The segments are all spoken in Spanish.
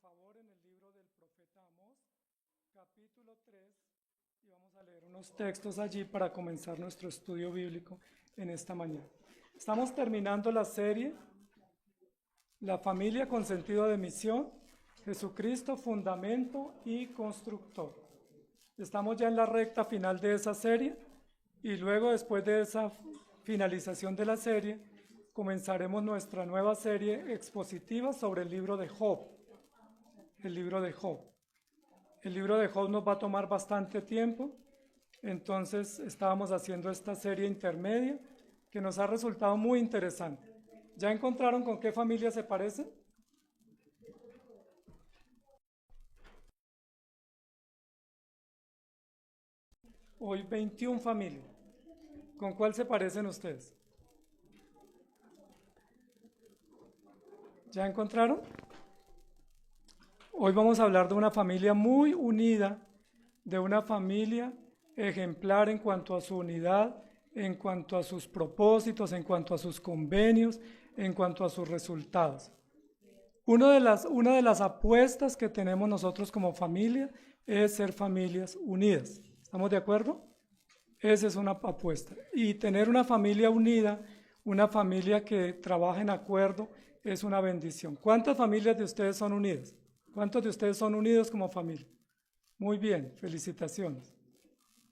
favor en el libro del profeta Amós, capítulo 3, y vamos a leer unos textos allí para comenzar nuestro estudio bíblico en esta mañana. Estamos terminando la serie La familia con sentido de misión, Jesucristo, fundamento y constructor. Estamos ya en la recta final de esa serie y luego, después de esa finalización de la serie, comenzaremos nuestra nueva serie expositiva sobre el libro de Job. El libro de Job. El libro de Job nos va a tomar bastante tiempo, entonces estábamos haciendo esta serie intermedia que nos ha resultado muy interesante. ¿Ya encontraron con qué familia se parece? Hoy 21 familias. ¿Con cuál se parecen ustedes? ¿Ya encontraron? Hoy vamos a hablar de una familia muy unida, de una familia ejemplar en cuanto a su unidad, en cuanto a sus propósitos, en cuanto a sus convenios, en cuanto a sus resultados. Una de las apuestas que tenemos nosotros como familia es ser familias unidas. ¿Estamos de acuerdo? Esa es una apuesta. Y tener una familia unida, una familia que trabaja en acuerdo, es una bendición. ¿Cuántas familias de ustedes son unidas? ¿Cuántos de ustedes son unidos como familia? Muy bien, felicitaciones.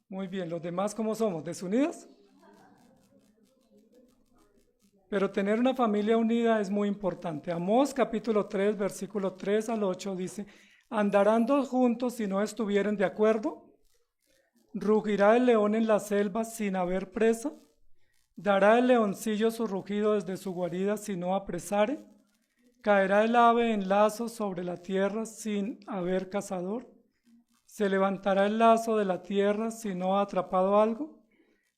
Muy bien, ¿los demás cómo somos? ¿Desunidos? Pero tener una familia unida es muy importante. Amós capítulo 3, versículo 3 al 8 dice: ¿andarán dos juntos si no estuvieren de acuerdo? ¿Rugirá el león en la selva sin haber presa? ¿Dará el leoncillo su rugido desde su guarida si no apresare? ¿Caerá el ave en lazos sobre la tierra sin haber cazador? ¿Se levantará el lazo de la tierra si no ha atrapado algo?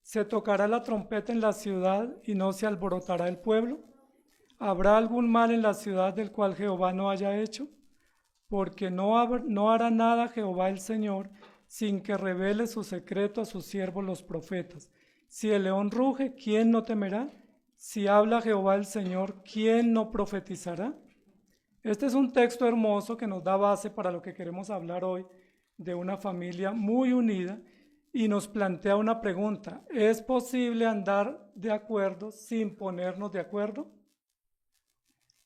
¿Se tocará la trompeta en la ciudad y no se alborotará el pueblo? ¿Habrá algún mal en la ciudad del cual Jehová no haya hecho? Porque no hará nada Jehová el Señor sin que revele su secreto a sus siervos los profetas. Si el león ruge, ¿quién no temerá? Si habla Jehová el Señor, ¿quién no profetizará? Este es un texto hermoso que nos da base para lo que queremos hablar hoy, de una familia muy unida, y nos plantea una pregunta: ¿es posible andar de acuerdo sin ponernos de acuerdo?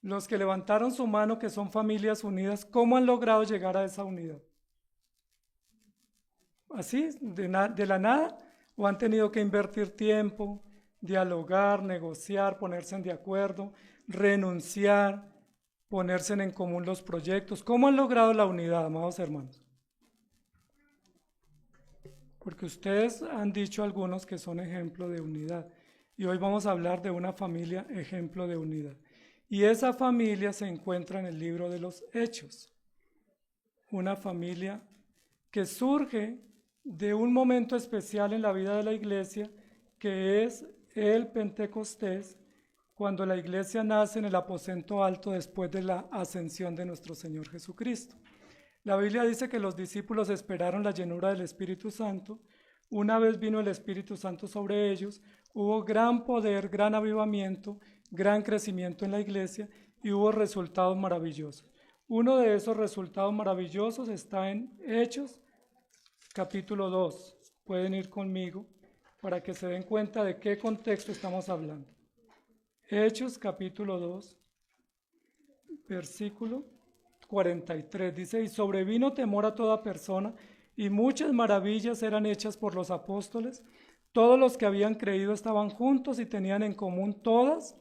Los que levantaron su mano, que son familias unidas, ¿cómo han logrado llegar a esa unidad? ¿Así, de la nada? ¿O han tenido que invertir tiempo, dialogar, negociar, ponerse de acuerdo, renunciar, ponerse en común los proyectos? ¿Cómo han logrado la unidad, amados hermanos? Porque ustedes han dicho algunos que son ejemplo de unidad. Y hoy vamos a hablar de una familia ejemplo de unidad. Y esa familia se encuentra en el libro de los Hechos. Una familia que surge de un momento especial en la vida de la iglesia, que es el Pentecostés, cuando la iglesia nace en el aposento alto después de la ascensión de nuestro Señor Jesucristo. La Biblia dice que los discípulos esperaron la llenura del Espíritu Santo. Una vez vino el Espíritu Santo sobre ellos, hubo gran poder, gran avivamiento, gran crecimiento en la iglesia y hubo resultados maravillosos. Uno de esos resultados maravillosos está en Hechos, capítulo 2. Pueden ir conmigo para que se den cuenta de qué contexto estamos hablando. Hechos, capítulo 2, versículo 43. Dice: y sobrevino temor a toda persona, y muchas maravillas eran hechas por los apóstoles. Todos los que habían creído estaban juntos y tenían en común todas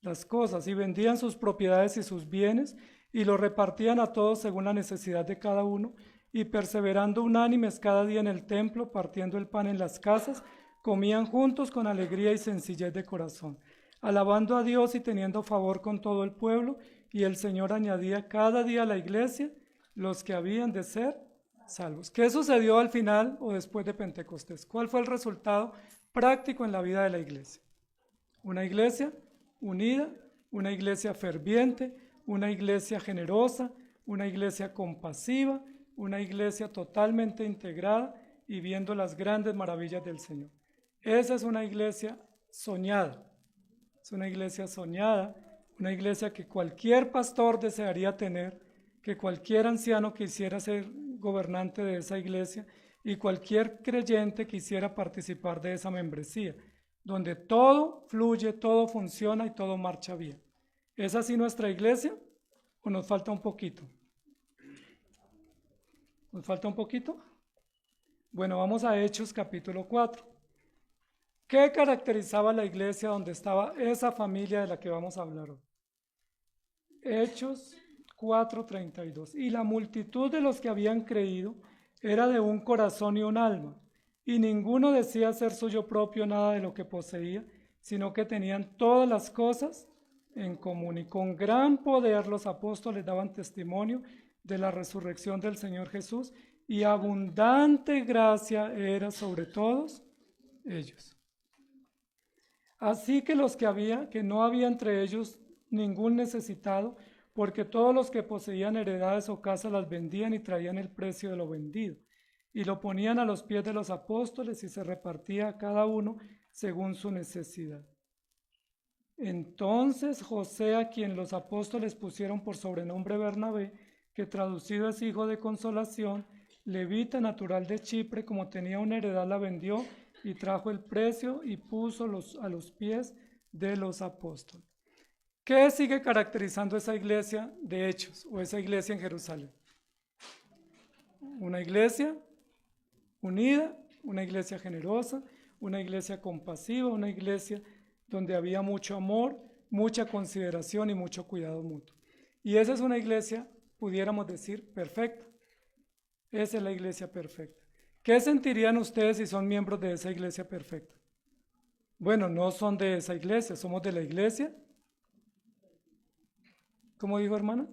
las cosas, y vendían sus propiedades y sus bienes, y los repartían a todos según la necesidad de cada uno, y perseverando unánimes cada día en el templo, partiendo el pan en las casas, comían juntos con alegría y sencillez de corazón, alabando a Dios y teniendo favor con todo el pueblo, y el Señor añadía cada día a la iglesia los que habían de ser salvos. ¿Qué sucedió al final o después de Pentecostés? ¿Cuál fue el resultado práctico en la vida de la iglesia? Una iglesia unida, una iglesia ferviente, una iglesia generosa, una iglesia compasiva, una iglesia totalmente integrada y viendo las grandes maravillas del Señor. Esa es una iglesia soñada. Es una iglesia soñada, una iglesia que cualquier pastor desearía tener, que cualquier anciano quisiera ser gobernante de esa iglesia y cualquier creyente quisiera participar de esa membresía, donde todo fluye, todo funciona y todo marcha bien. ¿Es así nuestra iglesia o nos falta un poquito? ¿Nos falta un poquito? Bueno, vamos a Hechos capítulo 4. ¿Qué caracterizaba la iglesia donde estaba esa familia de la que vamos a hablar hoy? Hechos 4:32. Y la multitud de los que habían creído era de un corazón y un alma, y ninguno decía ser suyo propio nada de lo que poseía, sino que tenían todas las cosas en común. Y con gran poder los apóstoles daban testimonio de la resurrección del Señor Jesús, y abundante gracia era sobre todos ellos. Así que que no había entre ellos ningún necesitado, porque todos los que poseían heredades o casas las vendían y traían el precio de lo vendido, y lo ponían a los pies de los apóstoles, y se repartía a cada uno según su necesidad. Entonces José, a quien los apóstoles pusieron por sobrenombre Bernabé, que traducido es hijo de consolación, levita natural de Chipre, como tenía una heredad, la vendió y trajo el precio y puso a los pies de los apóstoles. ¿Qué sigue caracterizando esa iglesia de Hechos o esa iglesia en Jerusalén? Una iglesia unida, una iglesia generosa, una iglesia compasiva, una iglesia donde había mucho amor, mucha consideración y mucho cuidado mutuo. Y esa es una iglesia, pudiéramos decir, perfecta. Esa es la iglesia perfecta. ¿Qué sentirían ustedes si son miembros de esa iglesia perfecta? Bueno, no son de esa iglesia, somos de la iglesia. ¿Cómo dijo, hermana?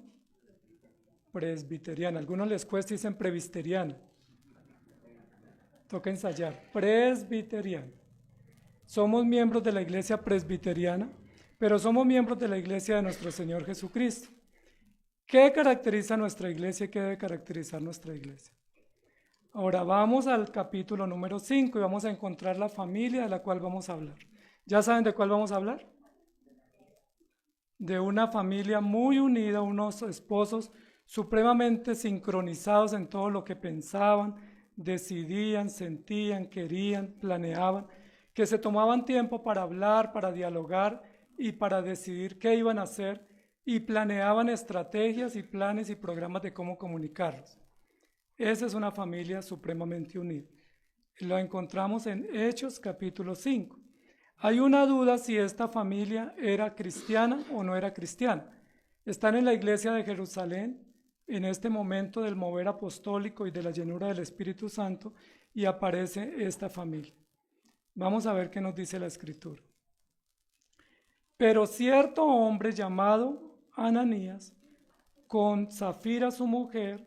Presbiteriana. Algunos les cuesta y dicen presbiteriana. Toca ensayar. Presbiteriana. Somos miembros de la iglesia presbiteriana, pero somos miembros de la iglesia de nuestro Señor Jesucristo. ¿Qué caracteriza nuestra iglesia y qué debe caracterizar nuestra iglesia? Ahora vamos al capítulo número 5 y vamos a encontrar la familia de la cual vamos a hablar. ¿Ya saben de cuál vamos a hablar? De una familia muy unida, unos esposos supremamente sincronizados en todo lo que pensaban, decidían, sentían, querían, planeaban, que se tomaban tiempo para hablar, para dialogar y para decidir qué iban a hacer, y planeaban estrategias y planes y programas de cómo comunicarlos. Esa es una familia supremamente unida. Lo encontramos en Hechos capítulo 5. Hay una duda si esta familia era cristiana o no era cristiana. Están en la iglesia de Jerusalén en este momento del mover apostólico y de la llenura del Espíritu Santo, y aparece esta familia. Vamos a ver qué nos dice la Escritura. Pero cierto hombre llamado Ananías, con Safira su mujer,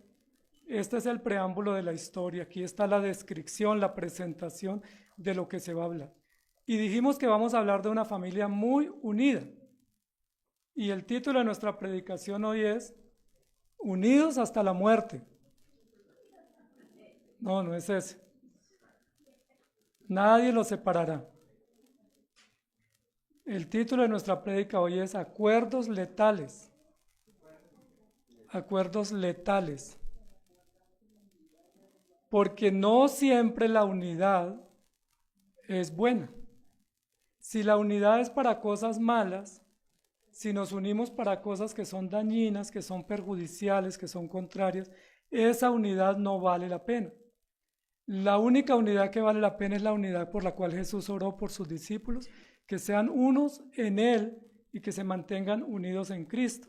este es el preámbulo de la historia, aquí está la descripción, la presentación de lo que se va a hablar. Y dijimos que vamos a hablar de una familia muy unida. Y el título de nuestra predicación hoy es Unidos hasta la muerte. No, no es ese. Nadie los separará. El título de nuestra prédica hoy es Acuerdos letales. Acuerdos letales. Porque no siempre la unidad es buena. Si la unidad es para cosas malas, si nos unimos para cosas que son dañinas, que son perjudiciales, que son contrarias, esa unidad no vale la pena. La única unidad que vale la pena es la unidad por la cual Jesús oró por sus discípulos, que sean unos en Él y que se mantengan unidos en Cristo.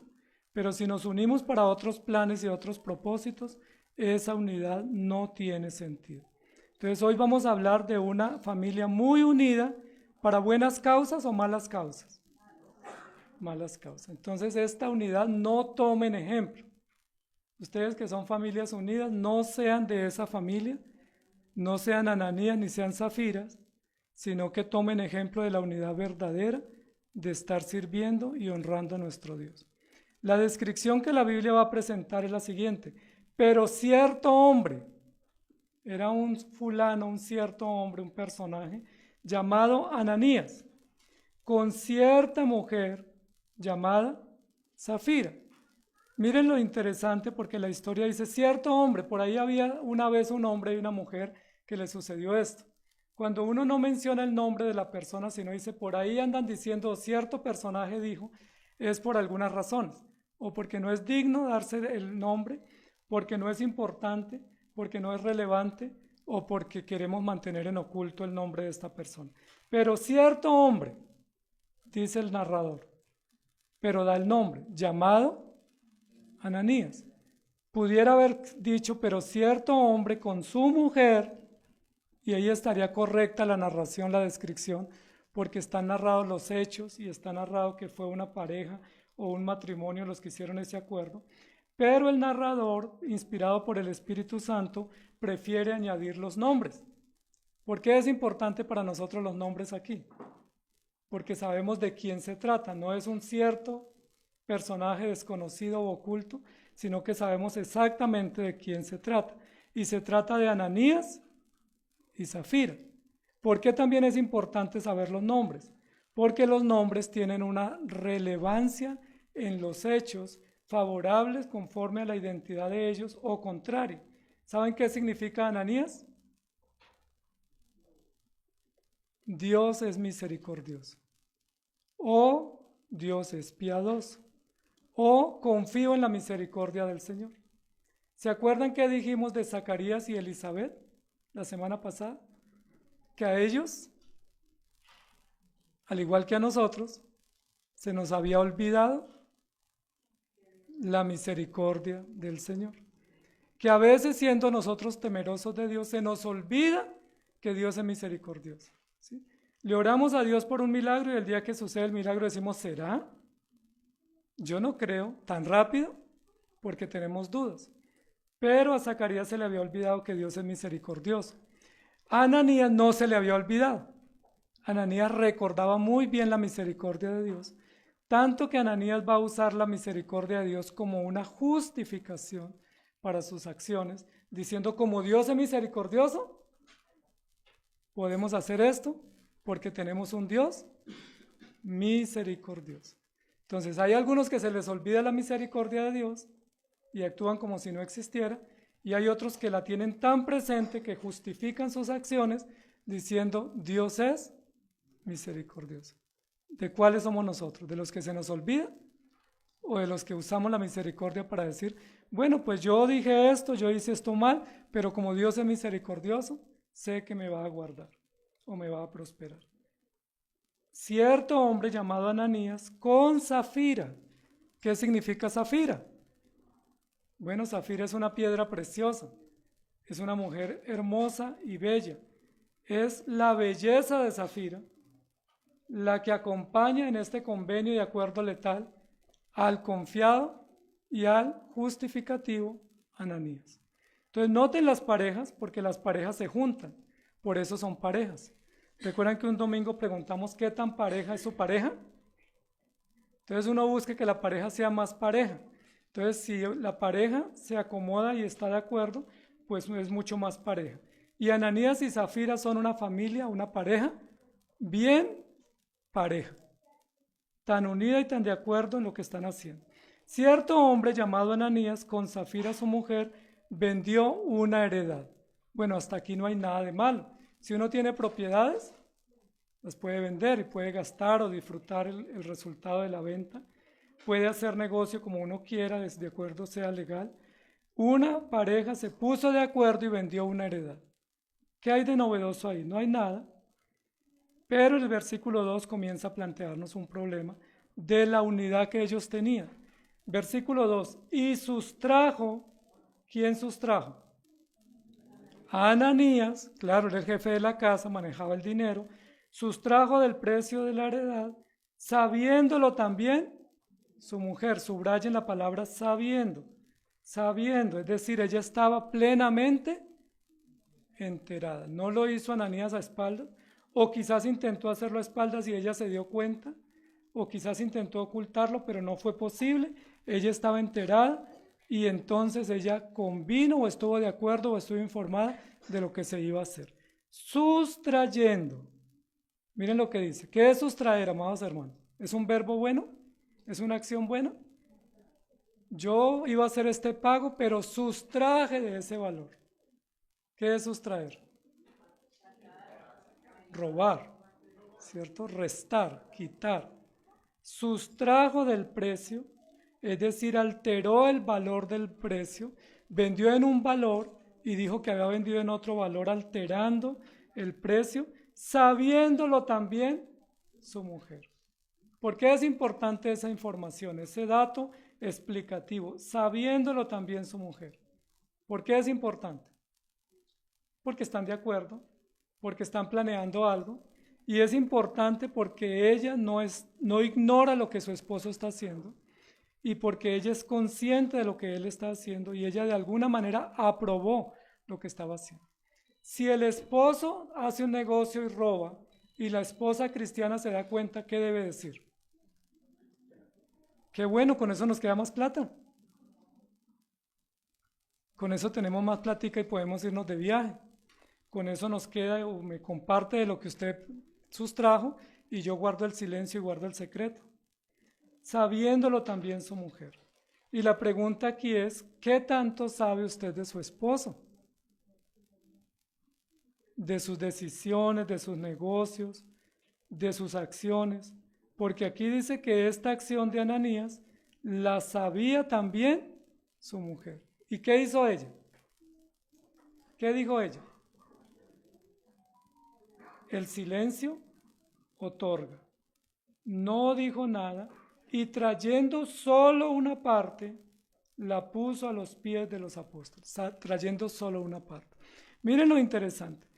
Pero si nos unimos para otros planes y otros propósitos, esa unidad no tiene sentido. Entonces hoy vamos a hablar de una familia muy unida para buenas causas o malas causas. Malas causas. Entonces esta unidad no tomen ejemplo. Ustedes que son familias unidas, no sean de esa familia, no sean Ananías ni sean Zafiras, sino que tomen ejemplo de la unidad verdadera de estar sirviendo y honrando a nuestro Dios. La descripción que la Biblia va a presentar es la siguiente: pero cierto hombre, era un fulano, un cierto hombre, un personaje llamado Ananías, con cierta mujer llamada Zafira. Miren lo interesante porque la historia dice, cierto hombre, por ahí había una vez un hombre y una mujer que le sucedió esto. Cuando uno no menciona el nombre de la persona, sino dice, por ahí andan diciendo, cierto personaje dijo, es por algunas razones, o porque no es digno darse el nombre, porque no es importante, porque no es relevante, o porque queremos mantener en oculto el nombre de esta persona. Pero cierto hombre, dice el narrador, pero da el nombre, llamado Ananías. Pudiera haber dicho, pero cierto hombre con su mujer, y ahí estaría correcta la narración, la descripción, porque están narrados los hechos y está narrado que fue una pareja o un matrimonio los que hicieron ese acuerdo, pero el narrador, inspirado por el Espíritu Santo, prefiere añadir los nombres. ¿Por qué es importante para nosotros los nombres aquí? Porque sabemos de quién se trata, no es un cierto personaje desconocido o oculto, sino que sabemos exactamente de quién se trata. Y se trata de Ananías y Zafira. ¿Por qué también es importante saber los nombres? Porque los nombres tienen una relevancia en los hechos favorables conforme a la identidad de ellos o contrario. ¿Saben qué significa Ananías? Dios es misericordioso. O Dios es piadoso. O confío en la misericordia del Señor. ¿Se acuerdan que dijimos de Zacarías y Elizabeth la semana pasada? Que a ellos, al igual que a nosotros, se nos había olvidado la misericordia del Señor. Que a veces, siendo nosotros temerosos de Dios, se nos olvida que Dios es misericordioso, ¿sí? Le oramos a Dios por un milagro y el día que sucede el milagro decimos, ¿será? Yo no creo tan rápido porque tenemos dudas. Pero a Zacarías se le había olvidado que Dios es misericordioso. A Ananías no se le había olvidado. Ananías recordaba muy bien la misericordia de Dios, tanto que Ananías va a usar la misericordia de Dios como una justificación para sus acciones, diciendo, como Dios es misericordioso, podemos hacer esto porque tenemos un Dios misericordioso. Entonces hay algunos que se les olvida la misericordia de Dios y actúan como si no existiera, y hay otros que la tienen tan presente que justifican sus acciones diciendo, Dios es misericordioso. ¿De cuáles somos nosotros? ¿De los que se nos olvida? ¿O de los que usamos la misericordia para decir, bueno, pues yo dije esto, yo hice esto mal, pero como Dios es misericordioso, sé que me va a guardar o me va a prosperar? Cierto hombre llamado Ananías con Zafira. ¿Qué significa Zafira? Bueno, Zafira es una piedra preciosa, es una mujer hermosa y bella. Es la belleza de Zafira la que acompaña en este convenio de acuerdo letal al confiado y al justificativo Ananías. Entonces noten las parejas, porque las parejas se juntan, por eso son parejas. ¿Recuerdan que un domingo preguntamos qué tan pareja es su pareja? Entonces uno busca que la pareja sea más pareja. Entonces si la pareja se acomoda y está de acuerdo, pues es mucho más pareja. Y Ananías y Zafira son una familia, una pareja, bien pareja, tan unida y tan de acuerdo en lo que están haciendo. Cierto hombre llamado Ananías, con Zafira su mujer, vendió una heredad. Bueno, hasta aquí no hay nada de malo. Si uno tiene propiedades, las puede vender y puede gastar o disfrutar el resultado de la venta. Puede hacer negocio como uno quiera, de acuerdo sea legal. Una pareja se puso de acuerdo y vendió una heredad. ¿Qué hay de novedoso ahí? No hay nada. Pero el versículo 2 comienza a plantearnos un problema de la unidad que ellos tenían. Versículo 2, y sustrajo, ¿quién sustrajo? Ananías, claro, era el jefe de la casa, manejaba el dinero, sustrajo del precio de la heredad, sabiéndolo también su mujer. Subrayen la palabra sabiendo, sabiendo, es decir, ella estaba plenamente enterada. No lo hizo Ananías a espaldas, o quizás intentó hacerlo a espaldas y ella se dio cuenta, o quizás intentó ocultarlo, pero no fue posible. Ella estaba enterada y entonces ella convino o estuvo de acuerdo o estuvo informada de lo que se iba a hacer. Sustrayendo. Miren lo que dice. ¿Qué es sustraer, amados hermanos? ¿Es un verbo bueno? ¿Es una acción buena? yo iba a hacer este pago, pero sustraje de ese valor. ¿Qué es sustraer? Robar, ¿cierto? Restar, quitar. Sustrajo del precio, es decir, alteró el valor del precio, vendió en un valor y dijo que había vendido en otro valor, alterando el precio, sabiéndolo también su mujer. ¿Por qué es importante esa información, ese dato explicativo? Sabiéndolo también su mujer. ¿Por qué es importante? Porque están de acuerdo, porque están planeando algo, y es importante porque ella no ignora lo que su esposo está haciendo, y porque ella es consciente de lo que él está haciendo, y ella de alguna manera aprobó lo que estaba haciendo. Si el esposo hace un negocio y roba, y la esposa cristiana se da cuenta, ¿qué debe decir? Qué bueno, con eso nos queda más plata. Con eso tenemos más platica y podemos irnos de viaje. Con eso nos queda o me comparte de lo que usted sustrajo y yo guardo el silencio y guardo el secreto. Sabiéndolo también su mujer. Y la pregunta aquí es, ¿qué tanto sabe usted de su esposo? De sus decisiones, de sus negocios, de sus acciones. Porque aquí dice que esta acción de Ananías la sabía también su mujer. ¿Y qué hizo ella? ¿Qué dijo ella? El silencio otorga. No dijo nada y trayendo solo una parte, la puso a los pies de los apóstoles. Trayendo solo una parte. Miren lo interesante.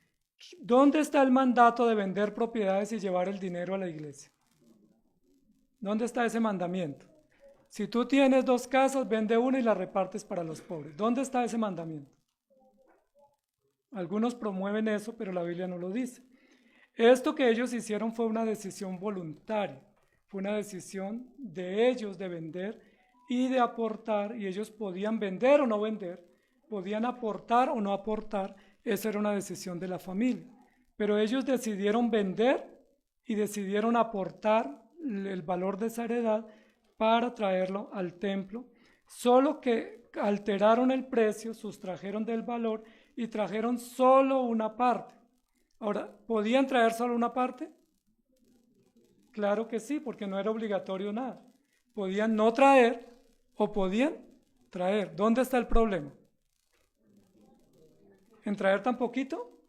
¿Dónde está el mandato de vender propiedades y llevar el dinero a la iglesia? ¿Dónde está ese mandamiento? Si tú tienes 2 casas, vende una y la repartes para los pobres. ¿Dónde está ese mandamiento? Algunos promueven eso, pero la Biblia no lo dice. Esto que ellos hicieron fue una decisión voluntaria, fue una decisión de ellos de vender y de aportar, y ellos podían vender o no vender, podían aportar o no aportar, esa era una decisión de la familia. Pero ellos decidieron vender y decidieron aportar el valor de esa heredad para traerlo al templo, solo que alteraron el precio, sustrajeron del valor y trajeron solo una parte. Ahora, ¿podían traer solo una parte? Claro que sí, porque no era obligatorio nada. Podían no traer o podían traer. ¿Dónde está el problema? ¿En traer tan poquito?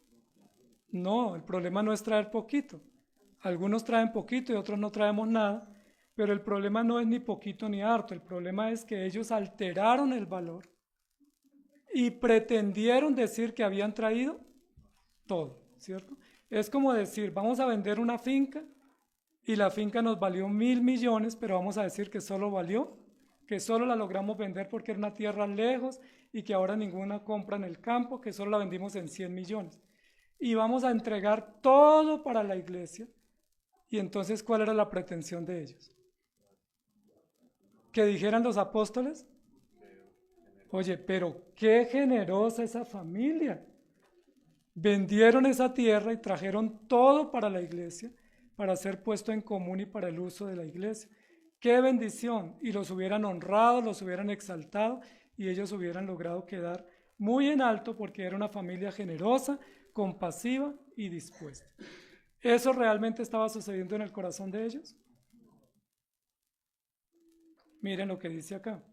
No, el problema no es traer poquito. Algunos traen poquito y otros no traemos nada, pero el problema no es ni poquito ni harto, el problema es que ellos alteraron el valor y pretendieron decir que habían traído todo, ¿cierto? Es como decir, vamos a vender una finca y la finca nos valió 1.000 millones, pero vamos a decir que solo valió, que solo la logramos vender porque era una tierra lejos y que ahora ninguna compra en el campo, que solo la vendimos en 100 millones. Y vamos a entregar todo para la iglesia. Y entonces, ¿cuál era la pretensión de ellos? Que dijeran los apóstoles, oye, pero qué generosa esa familia. Vendieron esa tierra y trajeron todo para la iglesia, para ser puesto en común y para el uso de la iglesia. ¡Qué bendición! Y los hubieran honrado, los hubieran exaltado y ellos hubieran logrado quedar muy en alto porque era una familia generosa, compasiva y dispuesta. ¿Eso realmente estaba sucediendo en el corazón de ellos? Miren lo que dice acá,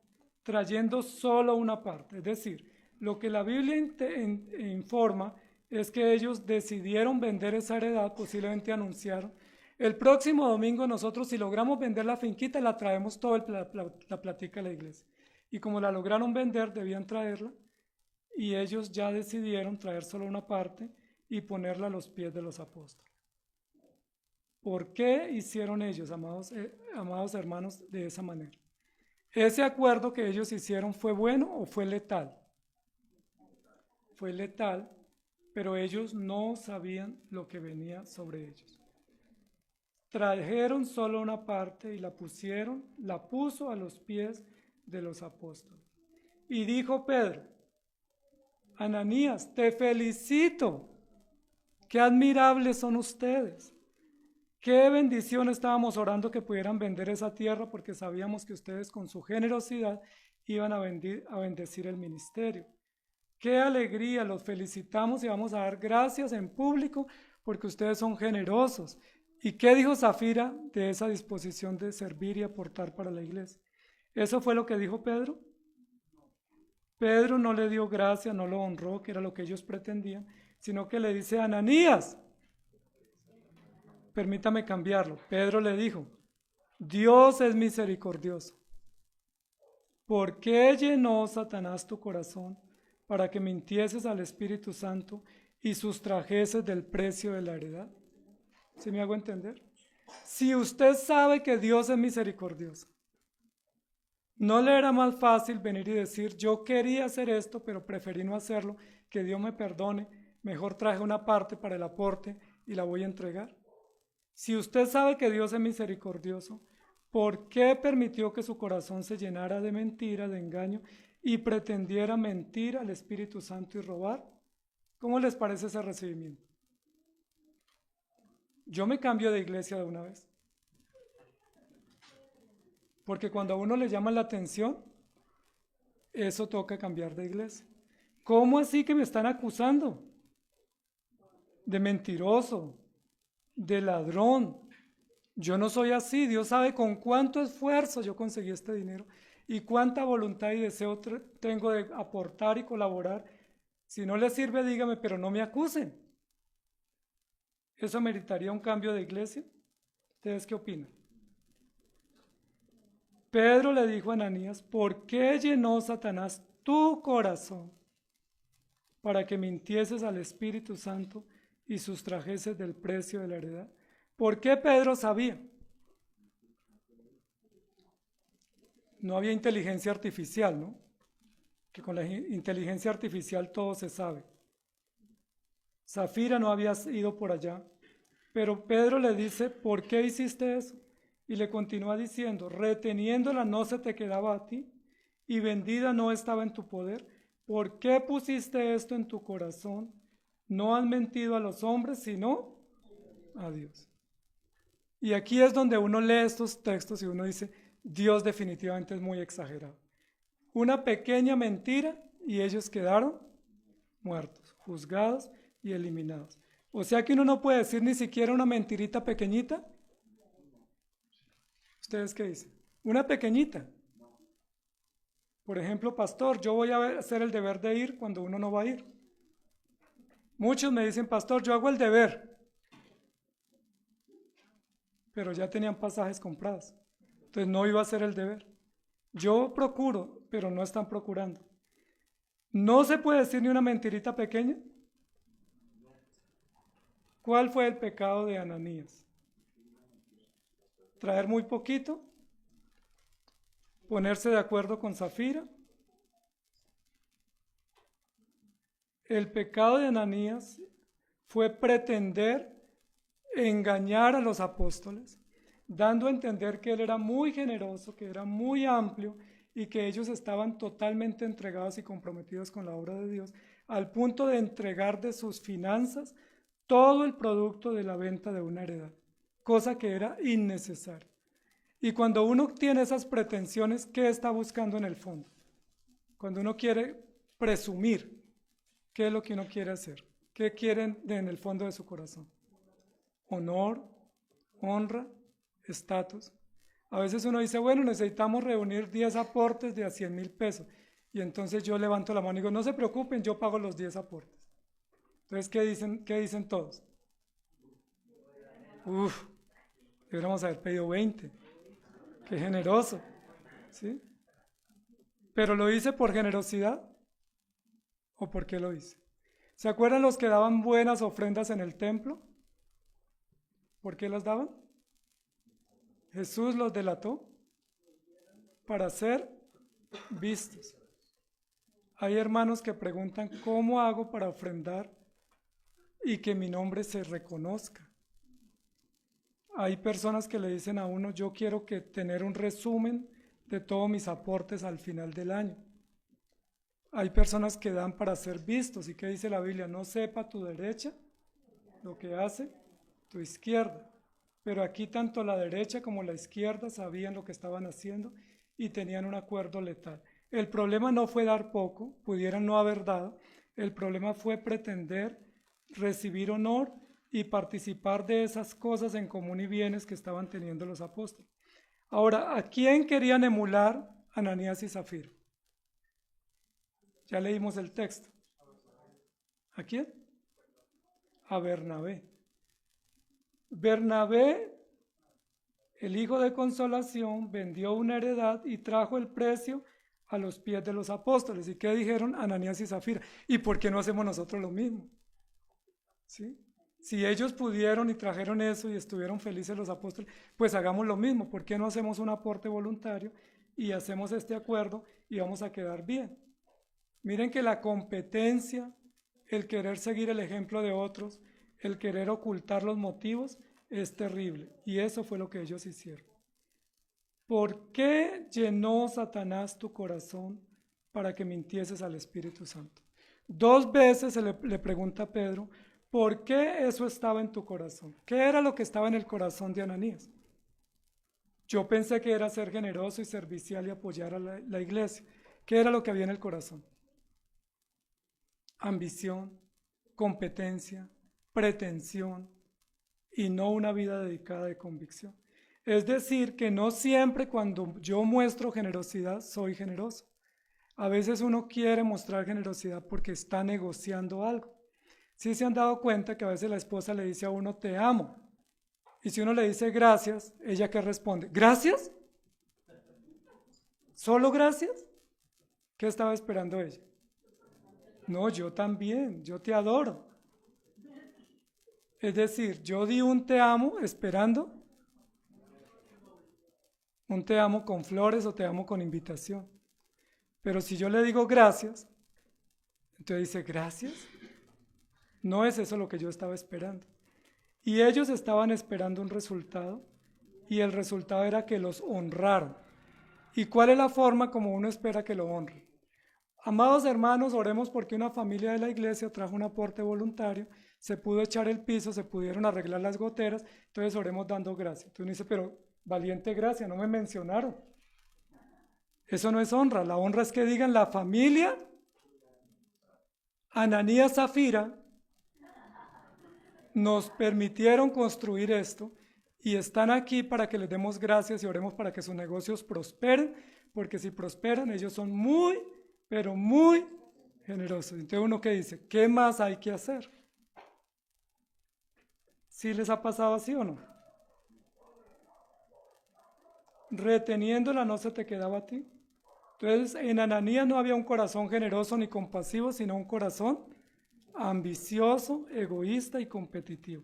trayendo solo una parte. Es decir, lo que la Biblia informa es que ellos decidieron vender esa heredad, posiblemente anunciaron. El próximo domingo nosotros, si logramos vender la finquita, la traemos toda la platica a la iglesia. Y como la lograron vender, debían traerla. Y ellos ya decidieron traer solo una parte y ponerla a los pies de los apóstoles. ¿Por qué hicieron ellos, amados hermanos, de esa manera? ¿Ese acuerdo que ellos hicieron fue bueno o fue letal? Fue letal, pero ellos no sabían lo que venía sobre ellos. Trajeron solo una parte y la puso a los pies de los apóstoles. Y dijo Pedro, Ananías, te felicito, qué admirables son ustedes. Qué bendición estábamos orando que pudieran vender esa tierra porque sabíamos que ustedes con su generosidad iban a bendecir el ministerio. ¡Qué alegría! Los felicitamos y vamos a dar gracias en público porque ustedes son generosos. ¿Y qué dijo Safira de esa disposición de servir y aportar para la iglesia? ¿Eso fue lo que dijo Pedro? Pedro no le dio gracia, no lo honró, que era lo que ellos pretendían, sino que le dice a Ananías, permítame cambiarlo. Pedro le dijo, Dios es misericordioso. ¿Por qué llenó Satanás tu corazón para que mintieses al Espíritu Santo y sustrajeses del precio de la heredad? ¿Sí me hago entender? Si usted sabe que Dios es misericordioso, ¿no le era más fácil venir y decir, yo quería hacer esto, pero preferí no hacerlo, que Dios me perdone, mejor traje una parte para el aporte y la voy a entregar? Si usted sabe que Dios es misericordioso, ¿por qué permitió que su corazón se llenara de mentira, de engaño, y pretendiera mentir al Espíritu Santo y robar? ¿Cómo les parece ese recibimiento? Yo me cambio de iglesia de una vez. Porque cuando a uno le llama la atención, eso toca cambiar de iglesia. ¿Cómo así que me están acusando? De mentiroso, de ladrón. Yo no soy así. Dios sabe con cuánto esfuerzo yo conseguí este dinero y cuánta voluntad y deseo tengo de aportar y colaborar. Si no les sirve, dígame, pero no me acusen. ¿Eso meritaría un cambio de iglesia? ¿Ustedes qué opinan? Pedro le dijo a Ananías, ¿por qué llenó Satanás tu corazón para que mintieses al Espíritu Santo y sustrajeses del precio de la heredad? ¿Por qué Pedro sabía? No había inteligencia artificial, ¿no? Que con la inteligencia artificial todo se sabe. Safira no había ido por allá, pero Pedro le dice, ¿por qué hiciste eso? Y le continúa diciendo, reteniéndola no se te quedaba a ti y vendida no estaba en tu poder. ¿Por qué pusiste esto en tu corazón? No has mentido a los hombres, sino a Dios. Y aquí es donde uno lee estos textos y uno dice, Dios definitivamente es muy exagerado. Una pequeña mentira y ellos quedaron muertos, juzgados y eliminados. O sea que uno no puede decir ni siquiera una mentirita pequeñita. ¿Ustedes qué dicen? Una pequeñita. Por ejemplo, pastor, yo voy a hacer el deber de ir cuando uno no va a ir. Muchos me dicen, pastor, yo hago el deber. Pero ya tenían pasajes comprados. Entonces no iba a hacer el deber. Yo procuro, pero no están procurando. ¿No se puede decir ni una mentirita pequeña? ¿Cuál fue el pecado de Ananías? Traer muy poquito, ponerse de acuerdo con Safira. El pecado de Ananías fue pretender engañar a los apóstoles, dando a entender que él era muy generoso, que era muy amplio y que ellos estaban totalmente entregados y comprometidos con la obra de Dios, al punto de entregar de sus finanzas todo el producto de la venta de una heredad, cosa que era innecesaria. Y cuando uno tiene esas pretensiones, ¿qué está buscando en el fondo? Cuando uno quiere presumir, ¿qué es lo que uno quiere hacer? ¿Qué quieren en el fondo de su corazón? Honor, honra, estatus. A veces uno dice, bueno, necesitamos reunir 10 aportes de a 100,000 pesos. Y entonces yo levanto la mano y digo, no se preocupen, yo pago los 10 aportes. Entonces, ¿qué dicen todos? Uf, deberíamos haber pedido 20. Qué generoso. ¿Sí? ¿Pero lo hice por generosidad? ¿O por qué lo hice? ¿Se acuerdan los que daban buenas ofrendas en el templo? ¿Por qué las daban? Jesús los delató para ser vistos. Hay hermanos que preguntan, ¿cómo hago para ofrendar y que mi nombre se reconozca? Hay personas que le dicen a uno, yo quiero tener un resumen de todos mis aportes al final del año. Hay personas que dan para ser vistos. ¿Y qué dice la Biblia? No sepa tu derecha lo que hace tu izquierda. Pero aquí tanto la derecha como la izquierda sabían lo que estaban haciendo y tenían un acuerdo letal. El problema no fue dar poco, pudieran no haber dado. El problema fue pretender recibir honor y participar de esas cosas en común y bienes que estaban teniendo los apóstoles. Ahora, ¿a quién querían emular Ananías y Zafira? Ya leímos el texto. ¿A quién? A Bernabé. Bernabé, el hijo de consolación, vendió una heredad y trajo el precio a los pies de los apóstoles. ¿Y qué dijeron Ananías y Zafira? ¿Y por qué no hacemos nosotros lo mismo? ¿Sí? Si ellos pudieron y trajeron eso y estuvieron felices los apóstoles, pues hagamos lo mismo. ¿Por qué no hacemos un aporte voluntario y hacemos este acuerdo y vamos a quedar bien? Miren que la competencia, el querer seguir el ejemplo de otros, el querer ocultar los motivos, es terrible. Y eso fue lo que ellos hicieron. ¿Por qué llenó Satanás tu corazón para que mintieses al Espíritu Santo? 2 veces le pregunta a Pedro, ¿por qué eso estaba en tu corazón? ¿Qué era lo que estaba en el corazón de Ananías? Yo pensé que era ser generoso y servicial y apoyar a la iglesia. ¿Qué era lo que había en el corazón? Ambición, competencia, pretensión y no una vida dedicada de convicción. Es decir, que no siempre cuando yo muestro generosidad soy generoso. A veces uno quiere mostrar generosidad porque está negociando algo. ¿Sí se han dado cuenta que a veces la esposa le dice a uno te amo? Y si uno le dice gracias, ¿ella qué responde? ¿Gracias? ¿Solo gracias? ¿Qué estaba esperando ella? No, yo también, yo te adoro. Es decir, yo di un te amo esperando un te amo con flores o te amo con invitación. Pero si yo le digo gracias, entonces dice gracias. No es eso lo que yo estaba esperando. Y ellos estaban esperando un resultado y el resultado era que los honraron. ¿Y cuál es la forma como uno espera que lo honren? Amados hermanos, oremos porque una familia de la iglesia trajo un aporte voluntario, se pudo echar el piso, se pudieron arreglar las goteras, entonces oremos dando gracia. Entonces uno dice, pero valiente gracia, no me mencionaron. Eso no es honra, la honra es que digan la familia Ananías Zafira nos permitieron construir esto y están aquí para que les demos gracias y oremos para que sus negocios prosperen, porque si prosperan ellos son muy, pero muy generosos. Entonces uno que dice, ¿qué más hay que hacer? ¿Sí les ha pasado así o no? Reteniéndola no se te quedaba a ti. Entonces en Ananías no había un corazón generoso ni compasivo, sino un corazón ambicioso, egoísta y competitivo.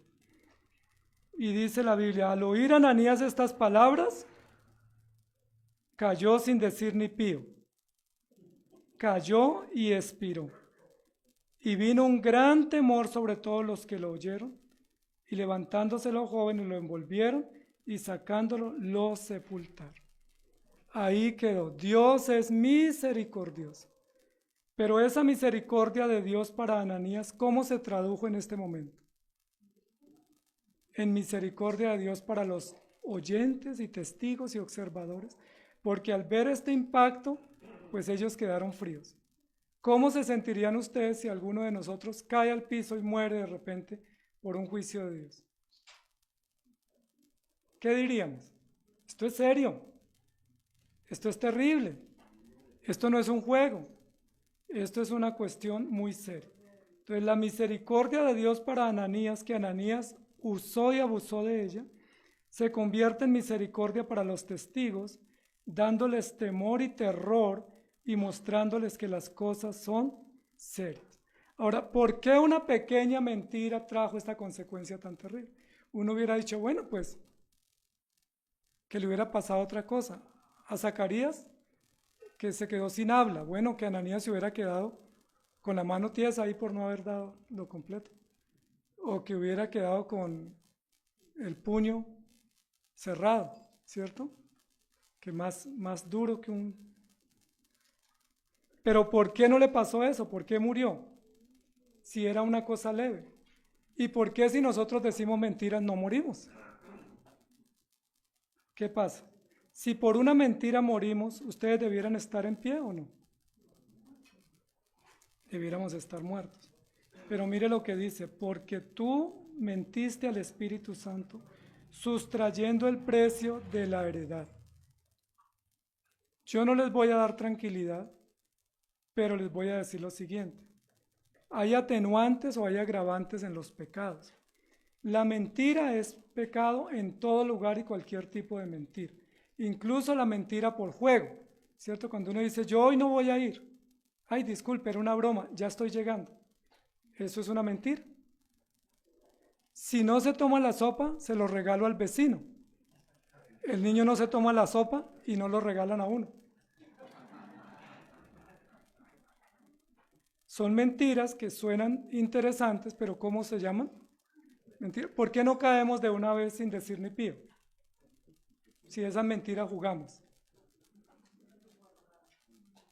Y dice la Biblia, al oír Ananías estas palabras, cayó sin decir ni pío. Cayó y expiró. Y vino un gran temor sobre todos los que lo oyeron, y levantándose los jóvenes lo envolvieron y sacándolo lo sepultaron. Ahí quedó. Dios es misericordioso. Pero esa misericordia de Dios para Ananías, ¿cómo se tradujo en este momento? En misericordia de Dios para los oyentes y testigos y observadores, porque al ver este impacto, pues ellos quedaron fríos. ¿Cómo se sentirían ustedes si alguno de nosotros cae al piso y muere de repente por un juicio de Dios? ¿Qué diríamos? Esto es serio, esto es terrible, esto no es un juego, esto es una cuestión muy seria. Entonces la misericordia de Dios para Ananías, que Ananías usó y abusó de ella, se convierte en misericordia para los testigos, dándoles temor y terror y mostrándoles que las cosas son serias. Ahora, ¿por qué una pequeña mentira trajo esta consecuencia tan terrible? Uno hubiera dicho, bueno, pues, que le hubiera pasado otra cosa. A Zacarías, que se quedó sin habla. Bueno, que Ananías se hubiera quedado con la mano tiesa ahí por no haber dado lo completo. O que hubiera quedado con el puño cerrado, ¿cierto? Que más duro que un... Pero ¿por qué no le pasó eso? ¿Por qué murió? Si era una cosa leve. ¿Y por qué si nosotros decimos mentiras no morimos? ¿Qué pasa? Si por una mentira morimos, ¿ustedes debieran estar en pie o no? debiéramos estar muertos. Pero mire lo que dice, porque tú mentiste al Espíritu Santo, sustrayendo el precio de la heredad. Yo no les voy a dar tranquilidad, pero les voy a decir lo siguiente. Hay atenuantes o hay agravantes en los pecados. La mentira es pecado en todo lugar y cualquier tipo de mentira. Incluso la mentira por juego, ¿cierto? Cuando uno dice, yo hoy no voy a ir. Ay, disculpe, era una broma, ya estoy llegando. Eso es una mentira. Si no se toma la sopa, se lo regalo al vecino. El niño no se toma la sopa y no lo regalan a uno. Son mentiras que suenan interesantes, pero ¿cómo se llaman? Mentira. ¿Por qué no caemos de una vez sin decir ni pío? Si esas mentiras jugamos.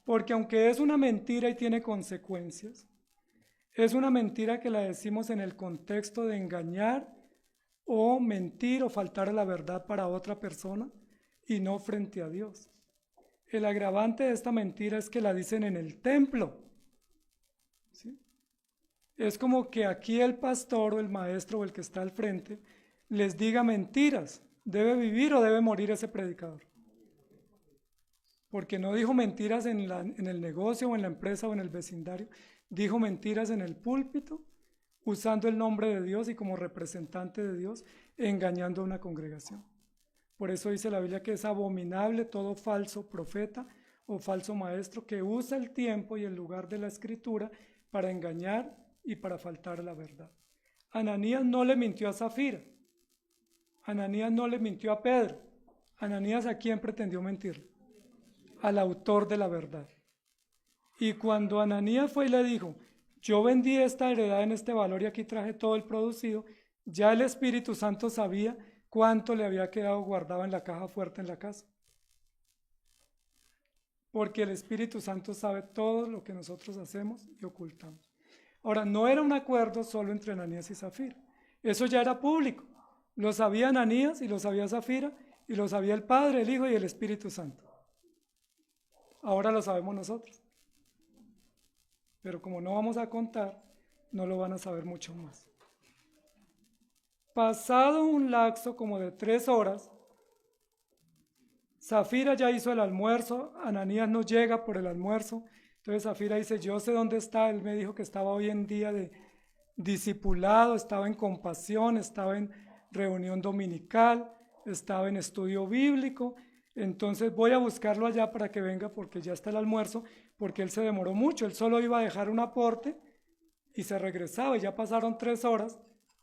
Porque aunque es una mentira y tiene consecuencias, es una mentira que la decimos en el contexto de engañar o mentir o faltar a la verdad para otra persona y no frente a Dios. El agravante de esta mentira es que la dicen en el templo. ¿Sí? Es como que aquí el pastor o el maestro o el que está al frente les diga mentiras. ¿Debe vivir o debe morir ese predicador? Porque no dijo mentiras en el negocio o en la empresa o en el vecindario. Dijo mentiras en el púlpito, usando el nombre de Dios y como representante de Dios, engañando a una congregación. Por eso dice la Biblia que es abominable todo falso profeta o falso maestro que usa el tiempo y el lugar de la escritura para engañar y para faltar a la verdad. Ananías no le mintió a Zafira. Ananías no le mintió a Pedro. Ananías, ¿a quién pretendió mentirle? Al autor de la verdad. Y cuando Ananías fue y le dijo, yo vendí esta heredad en este valor y aquí traje todo el producido, ya el Espíritu Santo sabía cuánto le había quedado guardado en la caja fuerte en la casa. Porque el Espíritu Santo sabe todo lo que nosotros hacemos y ocultamos. Ahora, no era un acuerdo solo entre Ananías y Zafira. Eso ya era público. Lo sabía Ananías y lo sabía Zafira y lo sabía el Padre, el Hijo y el Espíritu Santo. Ahora lo sabemos nosotros. Pero como no vamos a contar, no lo van a saber mucho más. Pasado un lapso como de 3 horas, Zafira ya hizo el almuerzo, Ananías no llega por el almuerzo, entonces Zafira dice, yo sé dónde está, él me dijo que estaba hoy en día de discipulado, estaba en compasión, estaba en reunión dominical, estaba en estudio bíblico, entonces voy a buscarlo allá para que venga porque ya está el almuerzo, porque él se demoró mucho, él solo iba a dejar un aporte y se regresaba, y ya pasaron 3 horas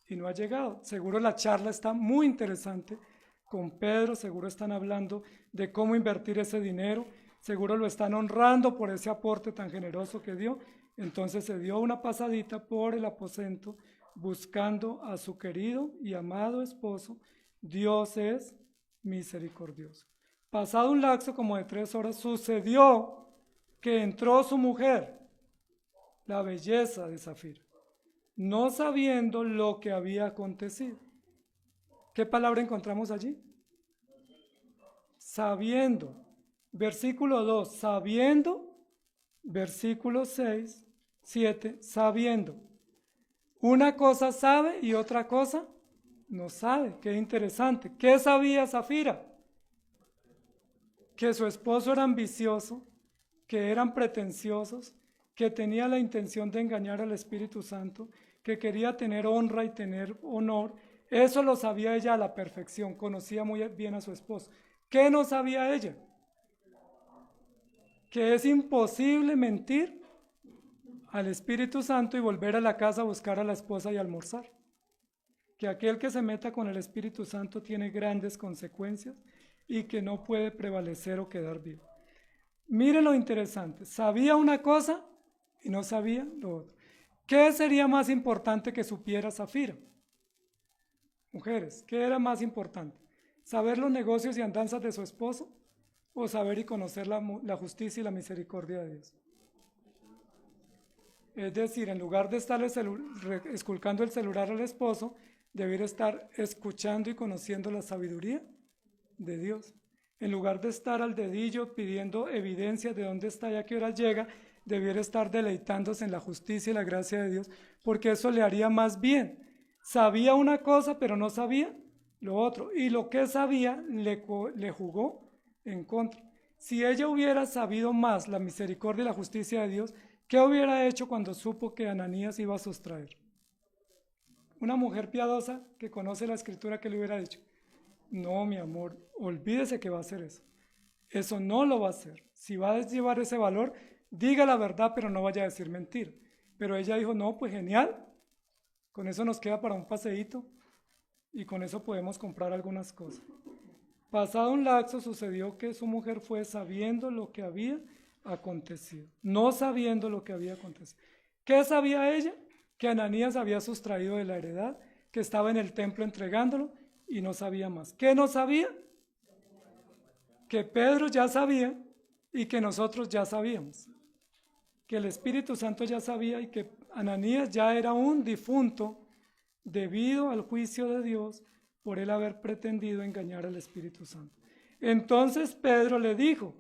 y no ha llegado. Seguro la charla está muy interesante con Pedro, seguro están hablando de cómo invertir ese dinero, seguro lo están honrando por ese aporte tan generoso que dio. Entonces se dio una pasadita por el aposento buscando a su querido y amado esposo. Dios es misericordioso. Pasado un lapso como de 3 horas, sucedió que entró su mujer, la belleza de Zafira, no sabiendo lo que había acontecido. ¿Qué palabra encontramos allí? Sabiendo. Versículo 2, sabiendo. Versículo 6, 7, sabiendo. Una cosa sabe y otra cosa no sabe. Qué interesante. ¿Qué sabía Zafira? Que su esposo era ambicioso, que eran pretenciosos, que tenía la intención de engañar al Espíritu Santo, que quería tener honra y tener honor. Eso lo sabía ella a la perfección, conocía muy bien a su esposo. ¿Qué no sabía ella? Que es imposible mentir al Espíritu Santo y volver a la casa a buscar a la esposa y almorzar. Que aquel que se meta con el Espíritu Santo tiene grandes consecuencias y que no puede prevalecer o quedar vivo. Mire lo interesante, sabía una cosa y no sabía lo otro. ¿Qué sería más importante que supiera Zafira? Mujeres, ¿qué era más importante? ¿Saber los negocios y andanzas de su esposo o saber y conocer la justicia y la misericordia de Dios? Es decir, en lugar de estar esculcando el celular al esposo, debería estar escuchando y conociendo la sabiduría de Dios. En lugar de estar al dedillo pidiendo evidencia de dónde está y a qué hora llega, debiera estar deleitándose en la justicia y la gracia de Dios, porque eso le haría más bien. Sabía una cosa, pero no sabía lo otro, y lo que sabía le jugó en contra. Si ella hubiera sabido más la misericordia y la justicia de Dios, ¿qué hubiera hecho cuando supo que Ananías iba a sustraer? Una mujer piadosa que conoce la escritura, ¿qué le hubiera dicho? No, mi amor, olvídese que va a hacer eso. Eso no lo va a hacer. Si va a llevar ese valor, diga la verdad, pero no vaya a decir mentira. Pero ella dijo, no, pues genial, con eso nos queda para un paseíto y con eso podemos comprar algunas cosas. Pasado un lapso sucedió que su mujer fue sabiendo lo que había acontecido, no sabiendo lo que había acontecido. ¿Qué sabía ella? Que Ananías había sustraído de la heredad, que estaba en el templo entregándolo y no sabía más. ¿Qué no sabía? Que Pedro ya sabía y que nosotros ya sabíamos. Que el Espíritu Santo ya sabía y que Ananías ya era un difunto debido al juicio de Dios por él haber pretendido engañar al Espíritu Santo. Entonces Pedro le dijo,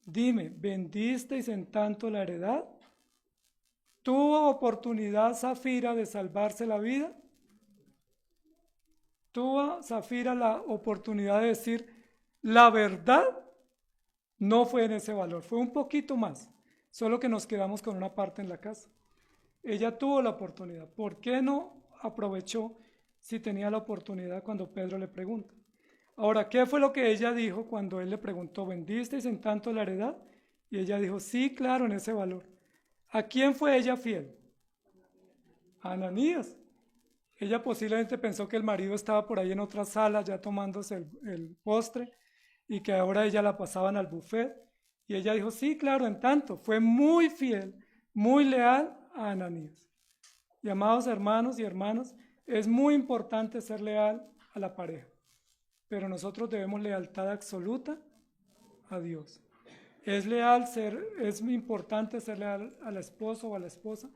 dime, ¿vendisteis en tanto la heredad? ¿Tuvo oportunidad Zafira de salvarse la vida? ¿Tuvo Zafira la oportunidad de decir la verdad? No fue en ese valor, fue un poquito más, solo que nos quedamos con una parte en la casa. Ella tuvo la oportunidad. ¿Por qué no aprovechó si tenía la oportunidad cuando Pedro le pregunta? Ahora, ¿qué fue lo que ella dijo cuando él le preguntó, ¿vendisteis en tanto la heredad? Y ella dijo, sí, claro, en ese valor. ¿A quién fue ella fiel? A Ananías. Ella posiblemente pensó que el marido estaba por ahí en otra sala ya tomándose el postre y que ahora ella la pasaban al buffet. Y ella dijo, sí, claro, en tanto. Fue muy fiel, muy leal a Ananías. Y amados hermanos y hermanas, es muy importante ser leal a la pareja, pero nosotros debemos lealtad absoluta a Dios. Es muy importante ser leal al esposo o a la esposa,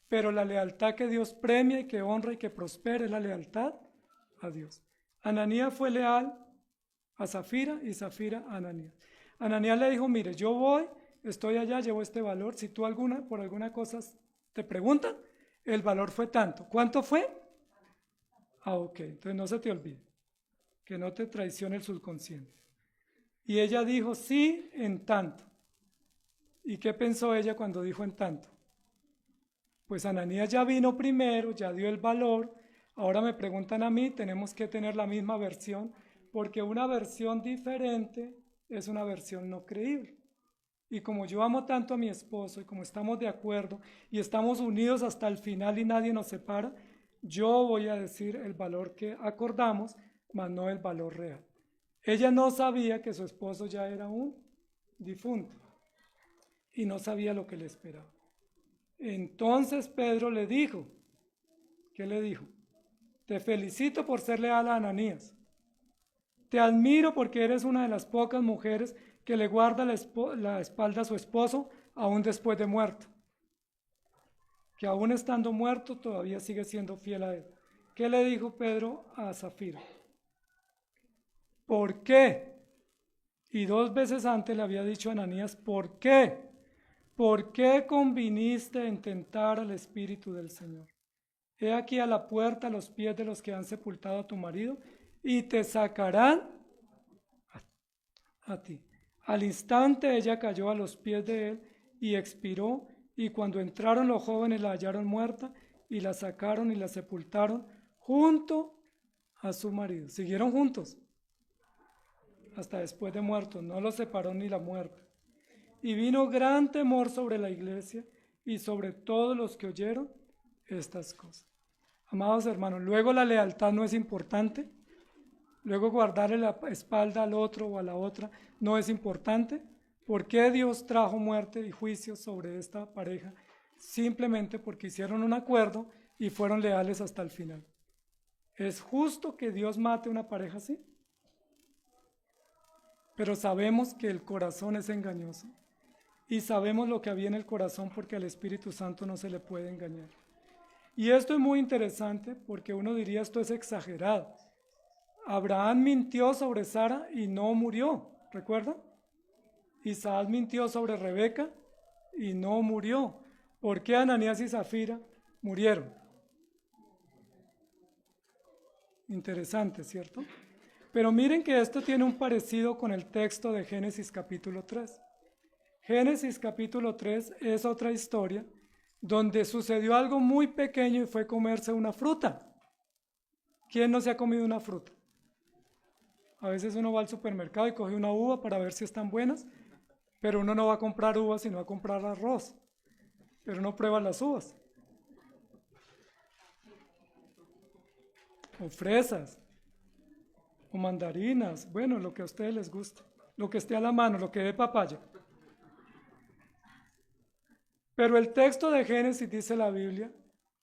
pero la lealtad que Dios premia y que honra y que prospera es la lealtad a Dios. Ananías fue leal a Zafira y Zafira a Ananías. Ananías le dijo, mire, yo voy, estoy allá, llevo este valor, si tú por alguna cosa te preguntan, el valor fue tanto. ¿Cuánto fue? Ok, entonces no se te olvide, que no te traicione el subconsciente. Y ella dijo, sí, en tanto. ¿Y qué pensó ella cuando dijo en tanto? Pues Ananías ya vino primero, ya dio el valor, ahora me preguntan a mí, tenemos que tener la misma versión, porque una versión diferente es una versión no creíble. Y como yo amo tanto a mi esposo y como estamos de acuerdo y estamos unidos hasta el final y nadie nos separa, yo voy a decir el valor que acordamos, mas no el valor real. Ella no sabía que su esposo ya era un difunto y no sabía lo que le esperaba. Entonces Pedro le dijo, ¿qué le dijo? Te felicito por ser leal a Ananías. Te admiro porque eres una de las pocas mujeres que le guarda la espalda a su esposo aún después de muerto. Que aún estando muerto todavía sigue siendo fiel a él. ¿Qué le dijo Pedro a Zafira? ¿Por qué? Y 2 veces antes le había dicho a Ananías, ¿por qué? ¿Por qué conviniste en tentar al Espíritu del Señor? He aquí a la puerta los pies de los que han sepultado a tu marido y te sacarán a ti. Al instante ella cayó a los pies de él y expiró, y cuando entraron los jóvenes la hallaron muerta y la sacaron y la sepultaron junto a su marido. Siguieron juntos hasta después de muertos, no los separó ni la muerte. Y vino gran temor sobre la iglesia y sobre todos los que oyeron estas cosas. Amados hermanos, luego la lealtad no es importante, luego guardarle la espalda al otro o a la otra no es importante. ¿Por qué Dios trajo muerte y juicio sobre esta pareja? Simplemente porque hicieron un acuerdo y fueron leales hasta el final. ¿Es justo que Dios mate a una pareja así? Pero sabemos que el corazón es engañoso y sabemos lo que había en el corazón porque al Espíritu Santo no se le puede engañar. Y esto es muy interesante porque uno diría esto es exagerado. Abraham mintió sobre Sara y no murió, ¿recuerdan? Isaac mintió sobre Rebeca y no murió. ¿Por qué Ananías y Zafira murieron? Interesante, ¿cierto? Pero miren que esto tiene un parecido con el texto de Génesis capítulo 3. Génesis capítulo 3 es otra historia donde sucedió algo muy pequeño y fue comerse una fruta. ¿Quién no se ha comido una fruta? A veces uno va al supermercado y coge una uva para ver si están buenas, pero uno no va a comprar uvas sino va a comprar arroz, pero no prueba las uvas. O fresas, o mandarinas, bueno, lo que a ustedes les guste, lo que esté a la mano, lo que dé papaya. Pero el texto de Génesis dice la Biblia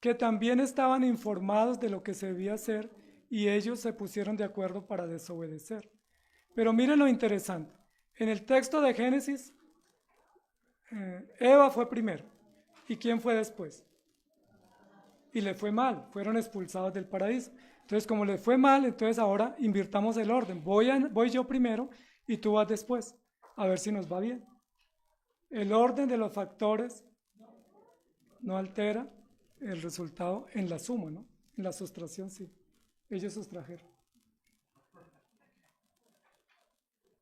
que también estaban informados de lo que se debía hacer y ellos se pusieron de acuerdo para desobedecer. Pero miren lo interesante, en el texto de Génesis, Eva fue primero. ¿Y quién fue después? Y le fue mal, fueron expulsados del paraíso. Entonces, como le fue mal, entonces ahora invirtamos el orden. Voy yo primero y tú vas después, a ver si nos va bien. El orden de los factores no altera el resultado en la suma, ¿no? En la sustracción sí. Ellos sustrajeron.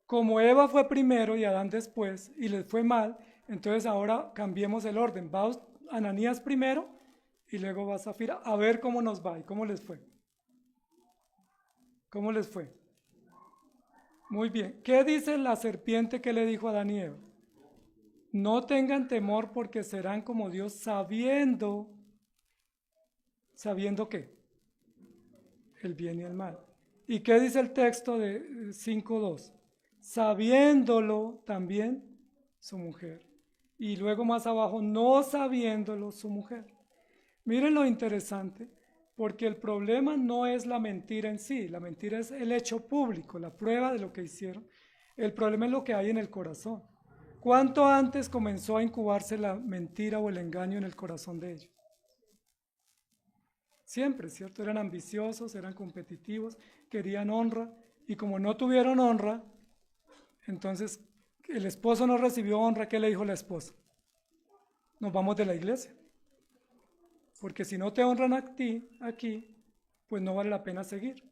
Como Eva fue primero y Adán después y les fue mal, entonces ahora cambiemos el orden. Va Ananías primero y luego va Zafira a ver cómo nos va y cómo les fue. ¿Cómo les fue? Muy bien. ¿Qué dice la serpiente que le dijo a Adán y Eva? No tengan temor porque serán como Dios sabiendo. ¿Sabiendo qué? El bien y el mal. ¿Y qué dice el texto de 5:2? Sabiéndolo también su mujer. Y luego más abajo, no sabiéndolo su mujer. Miren lo interesante, porque el problema no es la mentira en sí, la mentira es el hecho público, la prueba de lo que hicieron. El problema es lo que hay en el corazón. ¿Cuánto antes comenzó a incubarse la mentira o el engaño en el corazón de ellos? Siempre, ¿cierto? Eran ambiciosos, eran competitivos, querían honra, y como no tuvieron honra, entonces el esposo no recibió honra. ¿Qué le dijo la esposa? Nos vamos de la iglesia. Porque si no te honran a ti, aquí, pues no vale la pena seguir.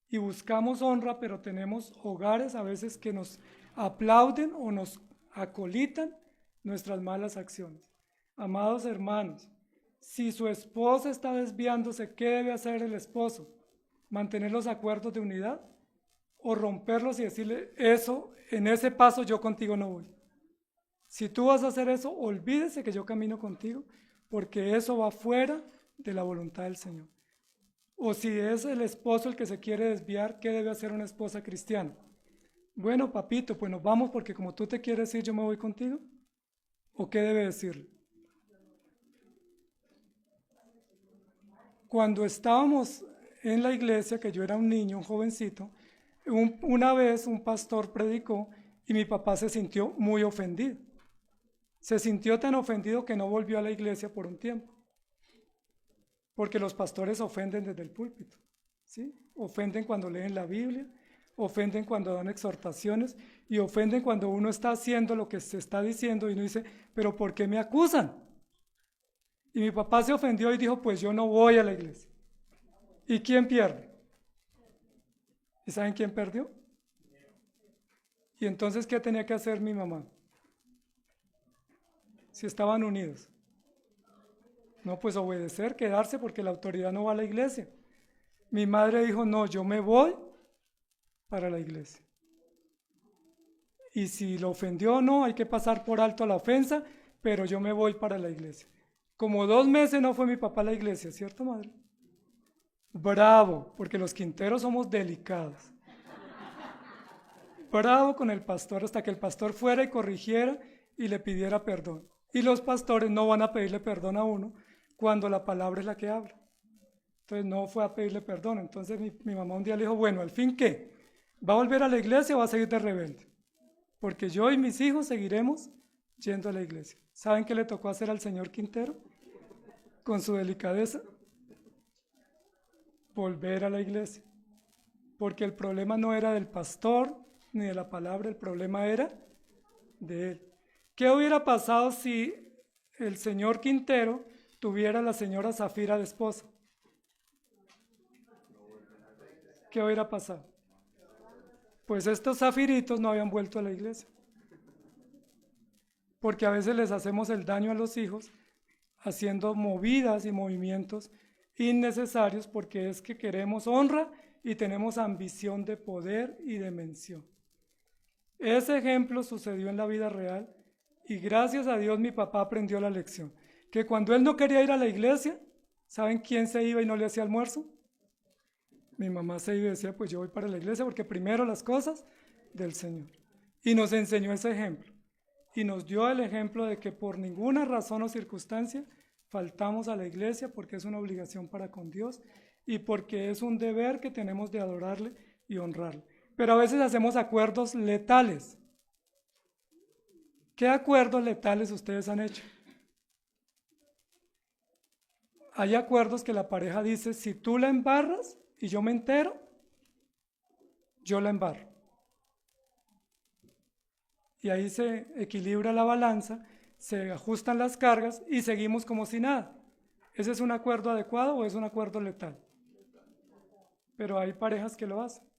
Y buscamos honra, pero tenemos hogares a veces que nos aplauden o nos acolitan nuestras malas acciones. Amados hermanos, si su esposa está desviándose, ¿qué debe hacer el esposo? ¿Mantener los acuerdos de unidad? ¿O romperlos y decirle, eso, en ese paso yo contigo no voy? Si tú vas a hacer eso, olvídese que yo camino contigo, porque eso va fuera de la voluntad del Señor. O si es el esposo el que se quiere desviar, ¿qué debe hacer una esposa cristiana? Bueno, papito, pues nos vamos porque como tú te quieres ir, yo me voy contigo. ¿O qué debe decirle? Cuando estábamos en la iglesia, que yo era un niño, un jovencito, una vez un pastor predicó y mi papá se sintió muy ofendido. Se sintió tan ofendido que no volvió a la iglesia por un tiempo. Porque los pastores ofenden desde el púlpito, ¿sí? Ofenden cuando leen la Biblia, ofenden cuando dan exhortaciones y ofenden cuando uno está haciendo lo que se está diciendo y uno dice, ¿pero por qué me acusan? Y mi papá se ofendió y dijo, pues yo no voy a la iglesia. ¿Y quién pierde? ¿Y saben quién perdió? ¿Y entonces qué tenía que hacer mi mamá? Si estaban unidos. No, pues obedecer, quedarse porque la autoridad no va a la iglesia. Mi madre dijo, no, yo me voy para la iglesia. Y si lo ofendió o no, hay que pasar por alto la ofensa, pero yo me voy para la iglesia. Como 2 meses no fue mi papá a la iglesia, ¿cierto, madre? Bravo, porque los quinteros somos delicados. Bravo con el pastor hasta que el pastor fuera y corrigiera y le pidiera perdón. Y los pastores no van a pedirle perdón a uno cuando la palabra es la que habla. Entonces no fue a pedirle perdón. Entonces mi mamá un día le dijo, bueno, ¿al fin qué? ¿Va a volver a la iglesia o va a seguir de rebelde? Porque yo y mis hijos seguiremos yendo a la iglesia. ¿Saben qué le tocó hacer al señor Quintero? Con su delicadeza, volver a la iglesia. Porque el problema no era del pastor ni de la palabra, el problema era de él. ¿Qué hubiera pasado si el señor Quintero tuviera a la señora Zafira de esposa? ¿Qué hubiera pasado? Pues estos zafiritos no habían vuelto a la iglesia. Porque a veces les hacemos el daño a los hijos haciendo movidas y movimientos innecesarios porque es que queremos honra y tenemos ambición de poder y de mención. Ese ejemplo sucedió en la vida real y gracias a Dios mi papá aprendió la lección. Que cuando él no quería ir a la iglesia, ¿saben quién se iba y no le hacía almuerzo? Mi mamá se iba y decía, pues yo voy para la iglesia porque primero las cosas del Señor. Y nos enseñó ese ejemplo. Y nos dio el ejemplo de que por ninguna razón o circunstancia faltamos a la iglesia porque es una obligación para con Dios y porque es un deber que tenemos de adorarle y honrarle. Pero a veces hacemos acuerdos letales. ¿Qué acuerdos letales ustedes han hecho? Hay acuerdos que la pareja dice, si tú la embarras y yo me entero, yo la embarro. Y ahí se equilibra la balanza, se ajustan las cargas y seguimos como si nada. ¿Ese es un acuerdo adecuado o es un acuerdo letal? Pero hay parejas que lo hacen.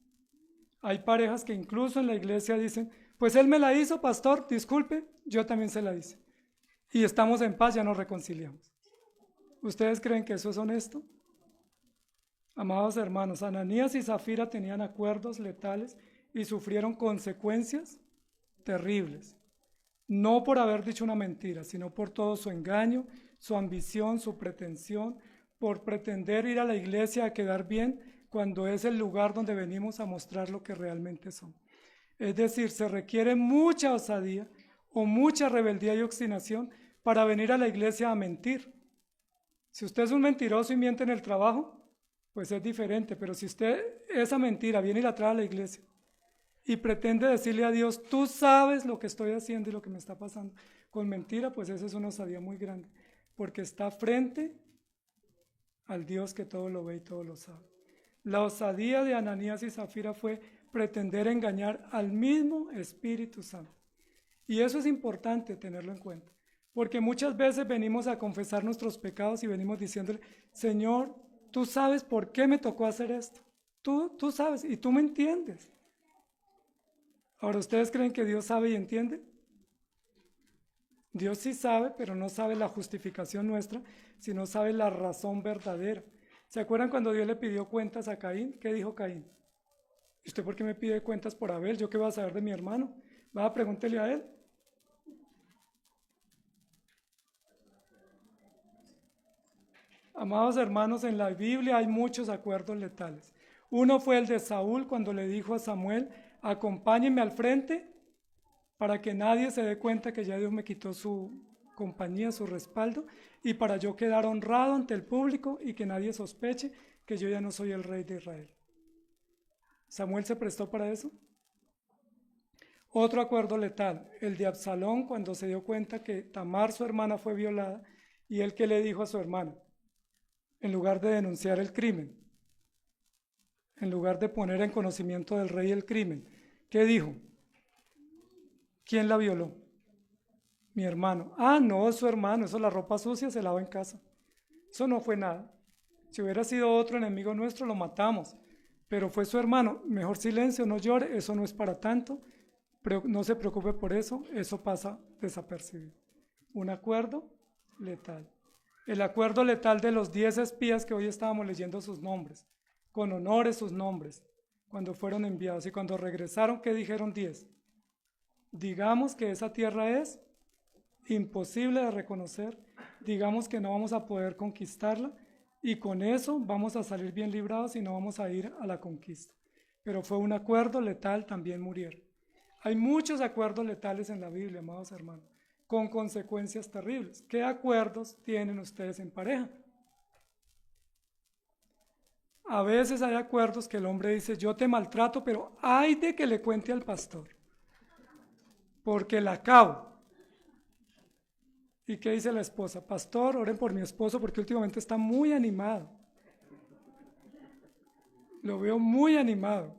Hay parejas que incluso en la iglesia dicen, pues él me la hizo, pastor, disculpe, yo también se la hice. Y estamos en paz, ya nos reconciliamos. ¿Ustedes creen que eso es honesto? Amados hermanos, Ananías y Zafira tenían acuerdos letales y sufrieron consecuencias terribles. No por haber dicho una mentira, sino por todo su engaño, su ambición, su pretensión, por pretender ir a la iglesia a quedar bien cuando es el lugar donde venimos a mostrar lo que realmente son. Es decir, se requiere mucha osadía o mucha rebeldía y obstinación para venir a la iglesia a mentir. Si usted es un mentiroso y miente en el trabajo, pues es diferente, pero si usted esa mentira viene y la trae a la iglesia y pretende decirle a Dios, tú sabes lo que estoy haciendo y lo que me está pasando, con mentira, pues esa es una osadía muy grande, porque está frente al Dios que todo lo ve y todo lo sabe. La osadía de Ananías y Zafira fue pretender engañar al mismo Espíritu Santo. Y eso es importante tenerlo en cuenta, porque muchas veces venimos a confesar nuestros pecados y venimos diciéndole, Señor, tú sabes por qué me tocó hacer esto. Tú sabes y tú me entiendes. Ahora, ¿ustedes creen que Dios sabe y entiende? Dios sí sabe, pero no sabe la justificación nuestra, sino sabe la razón verdadera. ¿Se acuerdan cuando Dios le pidió cuentas a Caín? ¿Qué dijo Caín? ¿Y usted por qué me pide cuentas por Abel? ¿Yo qué voy a saber de mi hermano? Va, pregúntele a él. Amados hermanos, en la Biblia hay muchos acuerdos letales. Uno fue el de Saúl cuando le dijo a Samuel, acompáñeme al frente para que nadie se dé cuenta que ya Dios me quitó su compañía, su respaldo, y para yo quedar honrado ante el público y que nadie sospeche que yo ya no soy el rey de Israel. ¿Samuel se prestó para eso? Otro acuerdo letal, el de Absalón cuando se dio cuenta que Tamar, su hermana, fue violada, y él que le dijo a su hermana, en lugar de denunciar el crimen, en lugar de poner en conocimiento del rey el crimen, ¿qué dijo? ¿Quién la violó? Mi hermano. Ah, no, es su hermano, eso la ropa sucia se lava en casa. Eso no fue nada. Si hubiera sido otro enemigo nuestro, lo matamos. Pero fue su hermano. Mejor silencio, no llore, eso no es para tanto. Pero no se preocupe por eso, eso pasa desapercibido. Un acuerdo letal. El acuerdo letal de los 10 espías que hoy estábamos leyendo sus nombres, con honores sus nombres, cuando fueron enviados. Y cuando regresaron, ¿qué dijeron 10? Digamos que esa tierra es imposible de reconocer, digamos que no vamos a poder conquistarla y con eso vamos a salir bien librados y no vamos a ir a la conquista. Pero fue un acuerdo letal, también murieron. Hay muchos acuerdos letales en la Biblia, amados hermanos, con consecuencias terribles. ¿Qué acuerdos tienen ustedes en pareja? A veces hay acuerdos que el hombre dice, yo te maltrato, pero hay de que le cuente al pastor, porque la acabo. ¿Y qué dice la esposa? Pastor, oren por mi esposo porque últimamente está muy animado. Lo veo muy animado.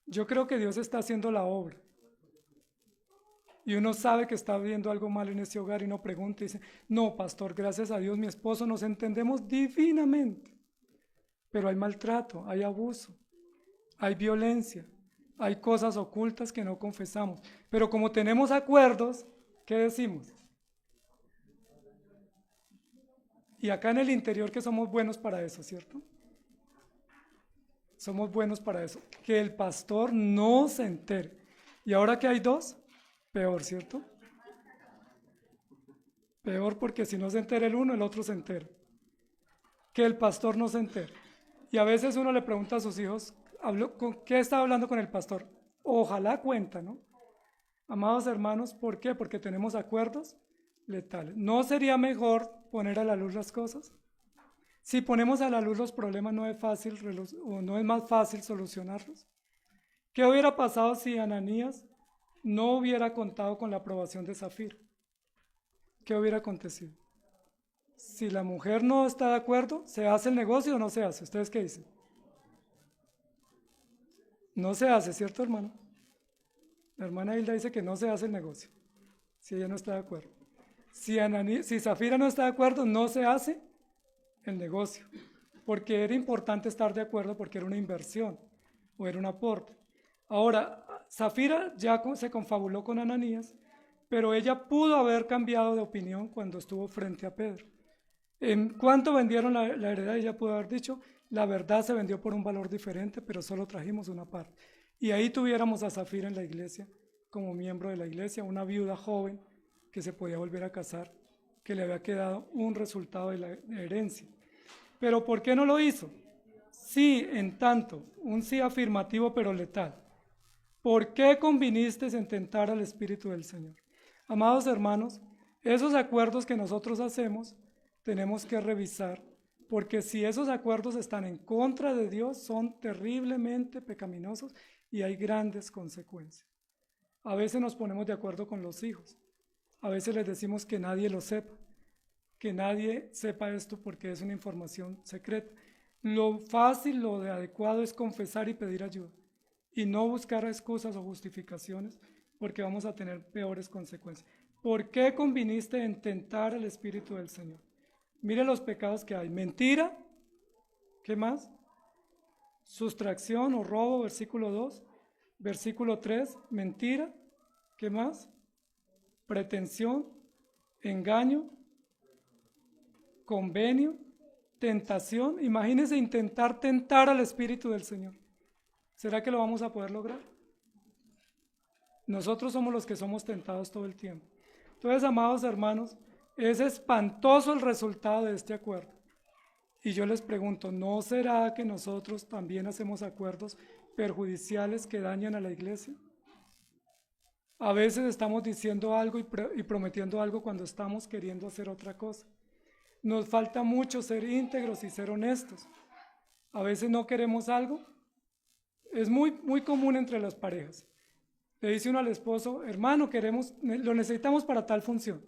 Yo creo que Dios está haciendo la obra. Y uno sabe que está viendo algo mal en ese hogar y uno pregunta y dice, no, pastor, gracias a Dios mi esposo nos entendemos divinamente, pero hay maltrato, hay abuso, hay violencia, hay cosas ocultas que no confesamos. Pero como tenemos acuerdos, ¿qué decimos? Y acá en el interior que somos buenos para eso, ¿cierto? Somos buenos para eso. Que el pastor no se entere. Y ahora que hay dos, peor, ¿cierto? Peor porque si no se entera el uno, el otro se entera. Que el pastor no se entere. Y a veces uno le pregunta a sus hijos, ¿qué estaba hablando con el pastor? Ojalá cuenta, ¿no? Amados hermanos, ¿por qué? Porque tenemos acuerdos letales. ¿No sería mejor poner a la luz las cosas? Si ponemos a la luz los problemas, no es fácil o no es más fácil solucionarlos. ¿Qué hubiera pasado si Ananías no hubiera contado con la aprobación de Zafira? ¿Qué hubiera acontecido? Si la mujer no está de acuerdo, ¿se hace el negocio o no se hace? ¿Ustedes qué dicen? No se hace, ¿cierto, hermano? La hermana Hilda dice que no se hace el negocio, si ella no está de acuerdo. Si Zafira no está de acuerdo, no se hace el negocio, porque era importante estar de acuerdo porque era una inversión o era un aporte. Ahora, Zafira ya se confabuló con Ananías, pero ella pudo haber cambiado de opinión cuando estuvo frente a Pedro. ¿En cuánto vendieron la heredad? Ella pudo haber dicho, la verdad se vendió por un valor diferente, pero solo trajimos una parte. Y ahí tuviéramos a Zafira en la iglesia, como miembro de la iglesia, una viuda joven que se podía volver a casar, que le había quedado un resultado de la herencia. ¿Pero por qué no lo hizo? Sí, en tanto, un sí afirmativo pero letal. ¿Por qué conviniste en tentar al Espíritu del Señor? Amados hermanos, esos acuerdos que nosotros hacemos, tenemos que revisar, porque si esos acuerdos están en contra de Dios, son terriblemente pecaminosos y hay grandes consecuencias. A veces nos ponemos de acuerdo con los hijos, a veces les decimos que nadie lo sepa, que nadie sepa esto porque es una información secreta. Lo fácil, lo de adecuado es confesar y pedir ayuda y no buscar excusas o justificaciones porque vamos a tener peores consecuencias. ¿Por qué conviniste en tentar al Espíritu del Señor? Mire los pecados que hay. Mentira, ¿qué más? Sustracción o robo, versículo 2. Versículo 3, mentira, ¿qué más? Pretensión, engaño, convenio, tentación. Imagínense intentar tentar al Espíritu del Señor. ¿Será que lo vamos a poder lograr? Nosotros somos los que somos tentados todo el tiempo. Entonces, amados hermanos, es espantoso el resultado de este acuerdo. Y yo les pregunto, ¿no será que nosotros también hacemos acuerdos perjudiciales que dañan a la iglesia? A veces estamos diciendo algo y prometiendo algo cuando estamos queriendo hacer otra cosa. Nos falta mucho ser íntegros y ser honestos. A veces no queremos algo. Es muy común entre las parejas. Le dice uno al esposo, hermano, lo necesitamos para tal función.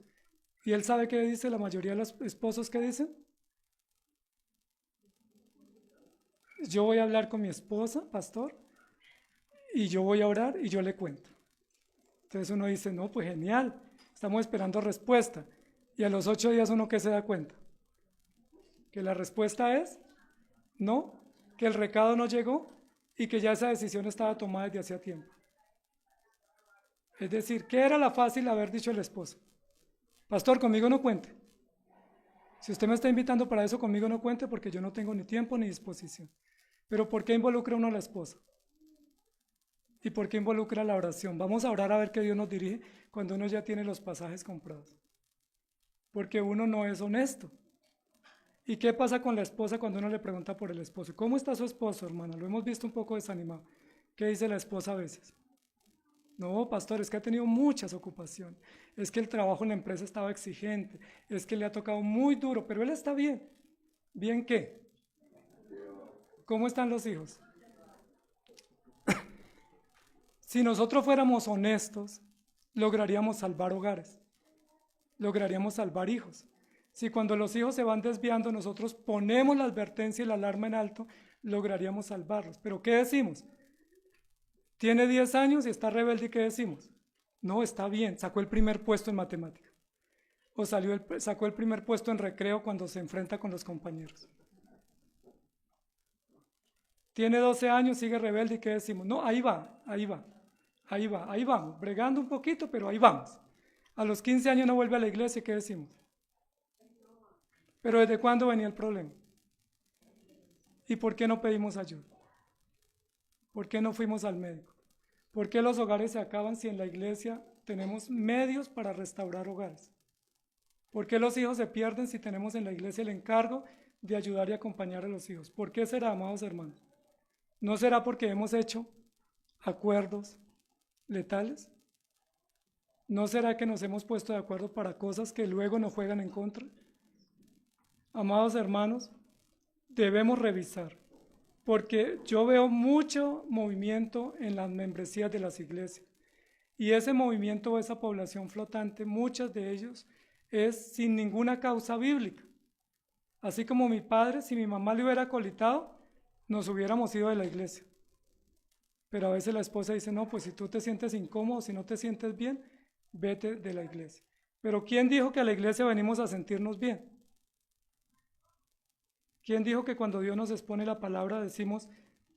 Y él sabe qué dice la mayoría de los esposos que dicen. Yo voy a hablar con mi esposa, pastor, y yo voy a orar y yo le cuento. Entonces uno dice, no, pues genial, estamos esperando respuesta. Y a los 8 días uno, ¿qué se da cuenta? Que la respuesta es no, que el recado no llegó y que ya esa decisión estaba tomada desde hacía tiempo. Es decir, ¿qué era la fácil haber dicho el esposo? Pastor, conmigo no cuente. Si usted me está invitando para eso, conmigo no cuente porque yo no tengo ni tiempo ni disposición. Pero ¿por qué involucra uno a la esposa? ¿Y por qué involucra la oración? Vamos a orar a ver qué Dios nos dirige cuando uno ya tiene los pasajes comprados. Porque uno no es honesto. ¿Y qué pasa con la esposa cuando uno le pregunta por el esposo? ¿Cómo está su esposo, hermana? Lo hemos visto un poco desanimado. ¿Qué dice la esposa a veces? No, pastor, es que ha tenido muchas ocupaciones. Es que el trabajo en la empresa estaba exigente. Es que le ha tocado muy duro, pero él está bien. ¿Bien qué? ¿Cómo están los hijos? Si nosotros fuéramos honestos, lograríamos salvar hogares. Lograríamos salvar hijos. Si cuando los hijos se van desviando nosotros ponemos la advertencia y la alarma en alto, lograríamos salvarlos. Pero ¿qué decimos? Tiene 10 años y está rebelde, ¿y qué decimos? No, está bien, sacó el primer puesto en matemáticas. O sacó el primer puesto en recreo cuando se enfrenta con los compañeros. Tiene 12 años, sigue rebelde y ¿qué decimos? No, ahí vamos, bregando un poquito, pero ahí vamos. A los 15 años no vuelve a la iglesia, ¿qué decimos? Pero ¿desde cuándo venía el problema? ¿Y por qué no pedimos ayuda? ¿Por qué no fuimos al médico? ¿Por qué los hogares se acaban si en la iglesia tenemos medios para restaurar hogares? ¿Por qué los hijos se pierden si tenemos en la iglesia el encargo de ayudar y acompañar a los hijos? ¿Por qué será, amados hermanos? ¿No será porque hemos hecho acuerdos letales? ¿No será que nos hemos puesto de acuerdo para cosas que luego nos juegan en contra? Amados hermanos, debemos revisar, porque yo veo mucho movimiento en las membresías de las iglesias, y ese movimiento, esa población flotante, muchas de ellos es sin ninguna causa bíblica. Así como mi padre, si mi mamá le hubiera colitado, nos hubiéramos ido de la iglesia. Pero a veces la esposa dice, no, pues si tú te sientes incómodo, si no te sientes bien, vete de la iglesia. Pero ¿quién dijo que a la iglesia venimos a sentirnos bien? ¿Quién dijo que cuando Dios nos expone la palabra decimos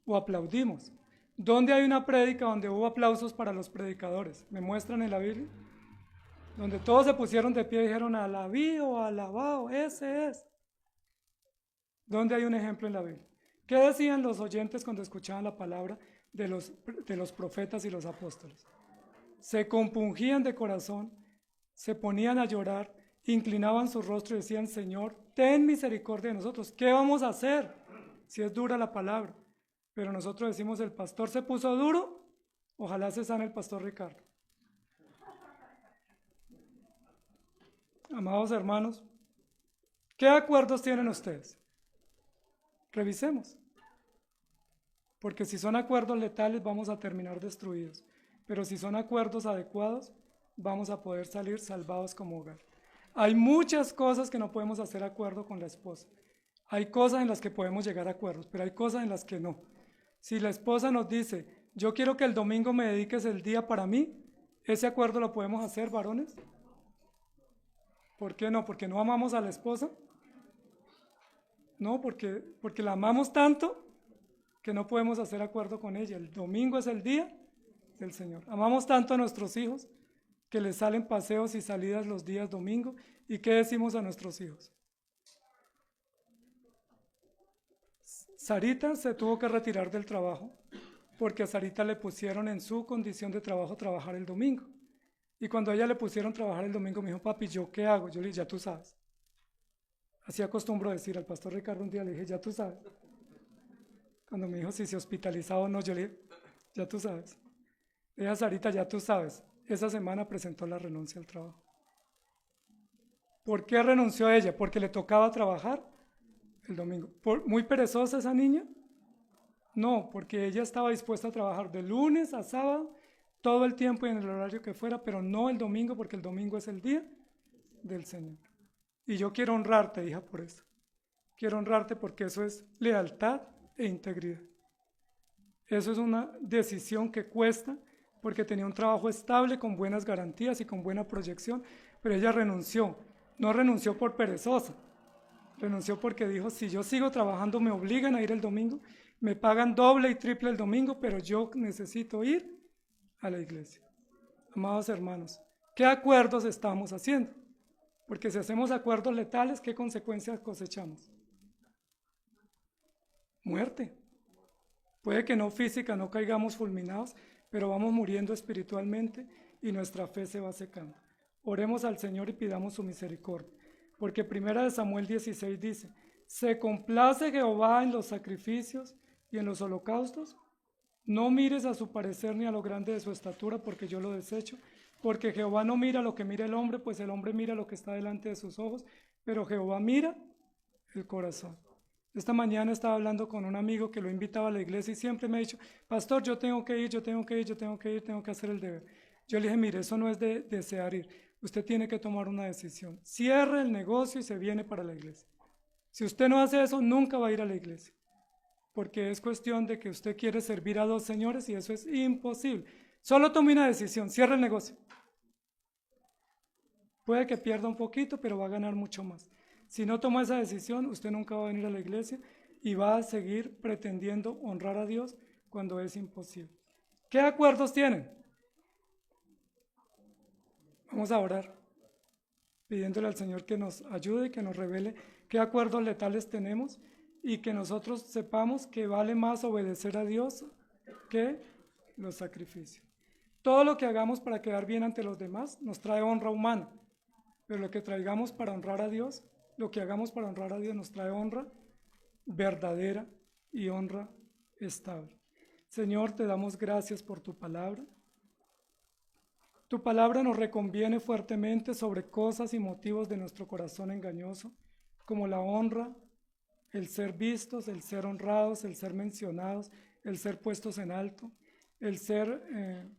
o aplaudimos? ¿Dónde hay una prédica donde hubo aplausos para los predicadores? ¿Me muestran en la Biblia? Donde todos se pusieron de pie y dijeron, alabío, alabado, ese es. ¿Dónde hay un ejemplo en la Biblia? ¿Qué decían los oyentes cuando escuchaban la palabra de los profetas y los apóstoles? Se compungían de corazón, se ponían a llorar, inclinaban su rostro y decían, Señor, ten misericordia de nosotros. ¿Qué vamos a hacer si es dura la palabra? Pero nosotros decimos, el pastor se puso duro, ojalá se sane el pastor Ricardo. Amados hermanos, ¿qué acuerdos tienen ustedes? Revisemos. Porque si son acuerdos letales vamos a terminar destruidos. Pero si son acuerdos adecuados, vamos a poder salir salvados como hogar. Hay muchas cosas que no podemos hacer acuerdo con la esposa. Hay cosas en las que podemos llegar a acuerdos, pero hay cosas en las que no. Si la esposa nos dice, yo quiero que el domingo me dediques el día para mí, ¿ese acuerdo lo podemos hacer, varones? ¿Por qué no? ¿Porque no amamos a la esposa? No, porque la amamos tanto que no podemos hacer acuerdo con ella. El domingo es el día del Señor. Amamos tanto a nuestros hijos que les salen paseos y salidas los días domingo. ¿Y qué decimos a nuestros hijos? Sarita se tuvo que retirar del trabajo porque a Sarita le pusieron en su condición de trabajo trabajar el domingo. Y cuando a ella le pusieron trabajar el domingo, me dijo, papi, ¿yo qué hago? Yo le dije, ya tú sabes. Así acostumbro decir al pastor Ricardo un día, le dije, ya tú sabes. Cuando me dijo si se hospitalizaba o no, yo le dije, ya tú sabes. Le dije a Sarita, ya tú sabes. Esa semana presentó la renuncia al trabajo. ¿Por qué renunció ella? Porque le tocaba trabajar el domingo. ¿Muy perezosa esa niña? No, porque ella estaba dispuesta a trabajar de lunes a sábado, todo el tiempo y en el horario que fuera, pero no el domingo, porque el domingo es el día del Señor. Y yo quiero honrarte, hija, por eso. Quiero honrarte porque eso es lealtad e integridad. Eso es una decisión que cuesta, porque tenía un trabajo estable, con buenas garantías y con buena proyección, pero ella renunció. No renunció por perezosa, renunció porque dijo, si yo sigo trabajando me obligan a ir el domingo, me pagan doble y triple el domingo, pero yo necesito ir a la iglesia. Amados hermanos, ¿qué acuerdos estamos haciendo? Porque si hacemos acuerdos letales, ¿qué consecuencias cosechamos? Muerte. Puede que no física, no caigamos fulminados, pero vamos muriendo espiritualmente y nuestra fe se va secando. Oremos al Señor y pidamos su misericordia, porque 1 Samuel 16 dice, ¿se complace Jehová en los sacrificios y en los holocaustos? No mires a su parecer ni a lo grande de su estatura, porque yo lo desecho, porque Jehová no mira lo que mira el hombre, pues el hombre mira lo que está delante de sus ojos, pero Jehová mira el corazón. Esta mañana estaba hablando con un amigo que lo invitaba a la iglesia y siempre me ha dicho, pastor, yo tengo que ir, tengo que hacer el deber. Yo le dije, mire, eso no es de desear ir, usted tiene que tomar una decisión. Cierra el negocio y se viene para la iglesia. Si usted no hace eso, nunca va a ir a la iglesia, porque es cuestión de que usted quiere servir a dos señores y eso es imposible. Solo tome una decisión, cierra el negocio Puede que pierda un poquito, pero va a ganar mucho más. Si no toma esa decisión, usted nunca va a venir a la iglesia y va a seguir pretendiendo honrar a Dios cuando es imposible. ¿Qué acuerdos tienen? Vamos a orar, pidiéndole al Señor que nos ayude y que nos revele qué acuerdos letales tenemos y que nosotros sepamos que vale más obedecer a Dios que los sacrificios. Todo lo que hagamos para quedar bien ante los demás nos trae honra humana, pero lo que traigamos para honrar a Dios, lo que hagamos para honrar a Dios nos trae honra verdadera y honra estable. Señor, te damos gracias por tu palabra. Tu palabra nos reconviene fuertemente sobre cosas y motivos de nuestro corazón engañoso, como la honra, el ser vistos, el ser honrados, el ser mencionados, el ser puestos en alto, el ser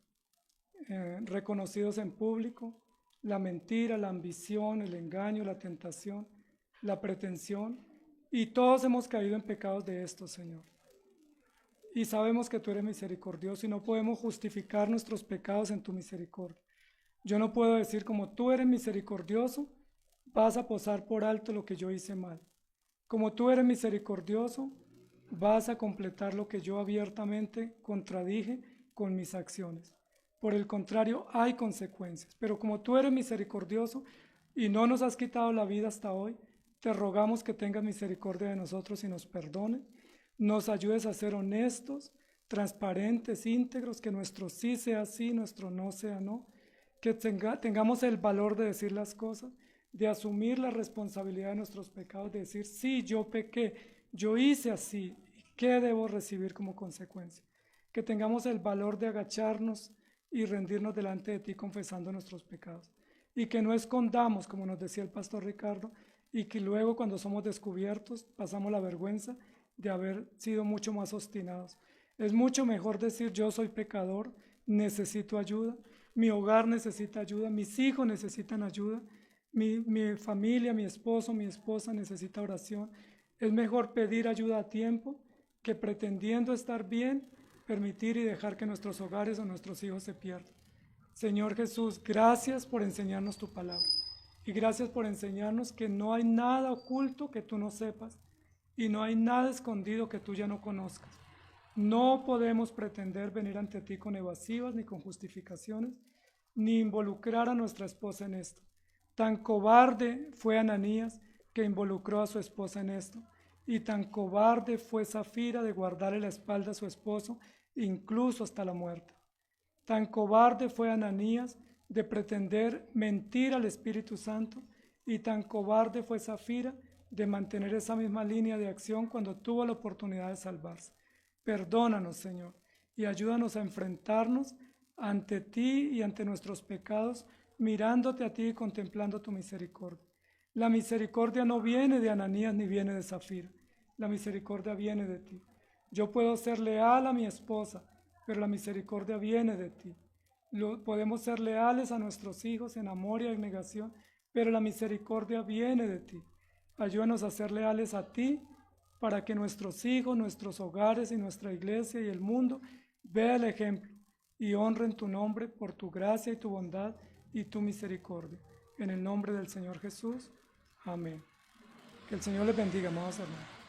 reconocidos en público, la mentira, la ambición, el engaño, la tentación, la pretensión, y todos hemos caído en pecados de estos, Señor. Y sabemos que tú eres misericordioso y no podemos justificar nuestros pecados en tu misericordia. Yo no puedo decir, como tú eres misericordioso, vas a pasar por alto lo que yo hice mal. Como tú eres misericordioso, vas a completar lo que yo abiertamente contradije con mis acciones. Por el contrario, hay consecuencias. Pero como tú eres misericordioso y no nos has quitado la vida hasta hoy, te rogamos que tengas misericordia de nosotros y nos perdones. Nos ayudes a ser honestos, transparentes, íntegros, que nuestro sí sea sí, nuestro no sea no. Que tengamos el valor de decir las cosas, de asumir la responsabilidad de nuestros pecados, de decir, sí, yo pequé, yo hice así, ¿qué debo recibir como consecuencia? Que tengamos el valor de agacharnos y rendirnos delante de ti confesando nuestros pecados. Y que no escondamos, como nos decía el pastor Ricardo, y que luego cuando somos descubiertos pasamos la vergüenza de haber sido mucho más obstinados. Es mucho mejor decir, yo soy pecador, necesito ayuda, mi hogar necesita ayuda, mis hijos necesitan ayuda, mi familia, mi esposo, mi esposa necesita oración. Es mejor pedir ayuda a tiempo que pretendiendo estar bien, permitir y dejar que nuestros hogares o nuestros hijos se pierdan. Señor Jesús, gracias por enseñarnos tu palabra y gracias por enseñarnos que no hay nada oculto que tú no sepas y no hay nada escondido que tú ya no conozcas. No podemos pretender venir ante ti con evasivas ni con justificaciones, ni involucrar a nuestra esposa en esto. Tan cobarde fue Ananías que involucró a su esposa en esto, y tan cobarde fue Zafira de guardarle la espalda a su esposo, incluso hasta la muerte. Tan cobarde fue Ananías de pretender mentir al Espíritu Santo, y tan cobarde fue Zafira de mantener esa misma línea de acción cuando tuvo la oportunidad de salvarse. Perdónanos, Señor, y ayúdanos a enfrentarnos ante ti y ante nuestros pecados, mirándote a ti y contemplando tu misericordia. La misericordia no viene de Ananías ni viene de Zafira, la misericordia viene de ti. Yo puedo ser leal a mi esposa, pero la misericordia viene de ti. Podemos ser leales a nuestros hijos en amor y abnegación, pero la misericordia viene de ti. Ayúdanos a ser leales a ti, para que nuestros hijos, nuestros hogares y nuestra iglesia y el mundo vean el ejemplo y honren tu nombre por tu gracia y tu bondad y tu misericordia. En el nombre del Señor Jesús. Amén. Que el Señor les bendiga, amados hermanos.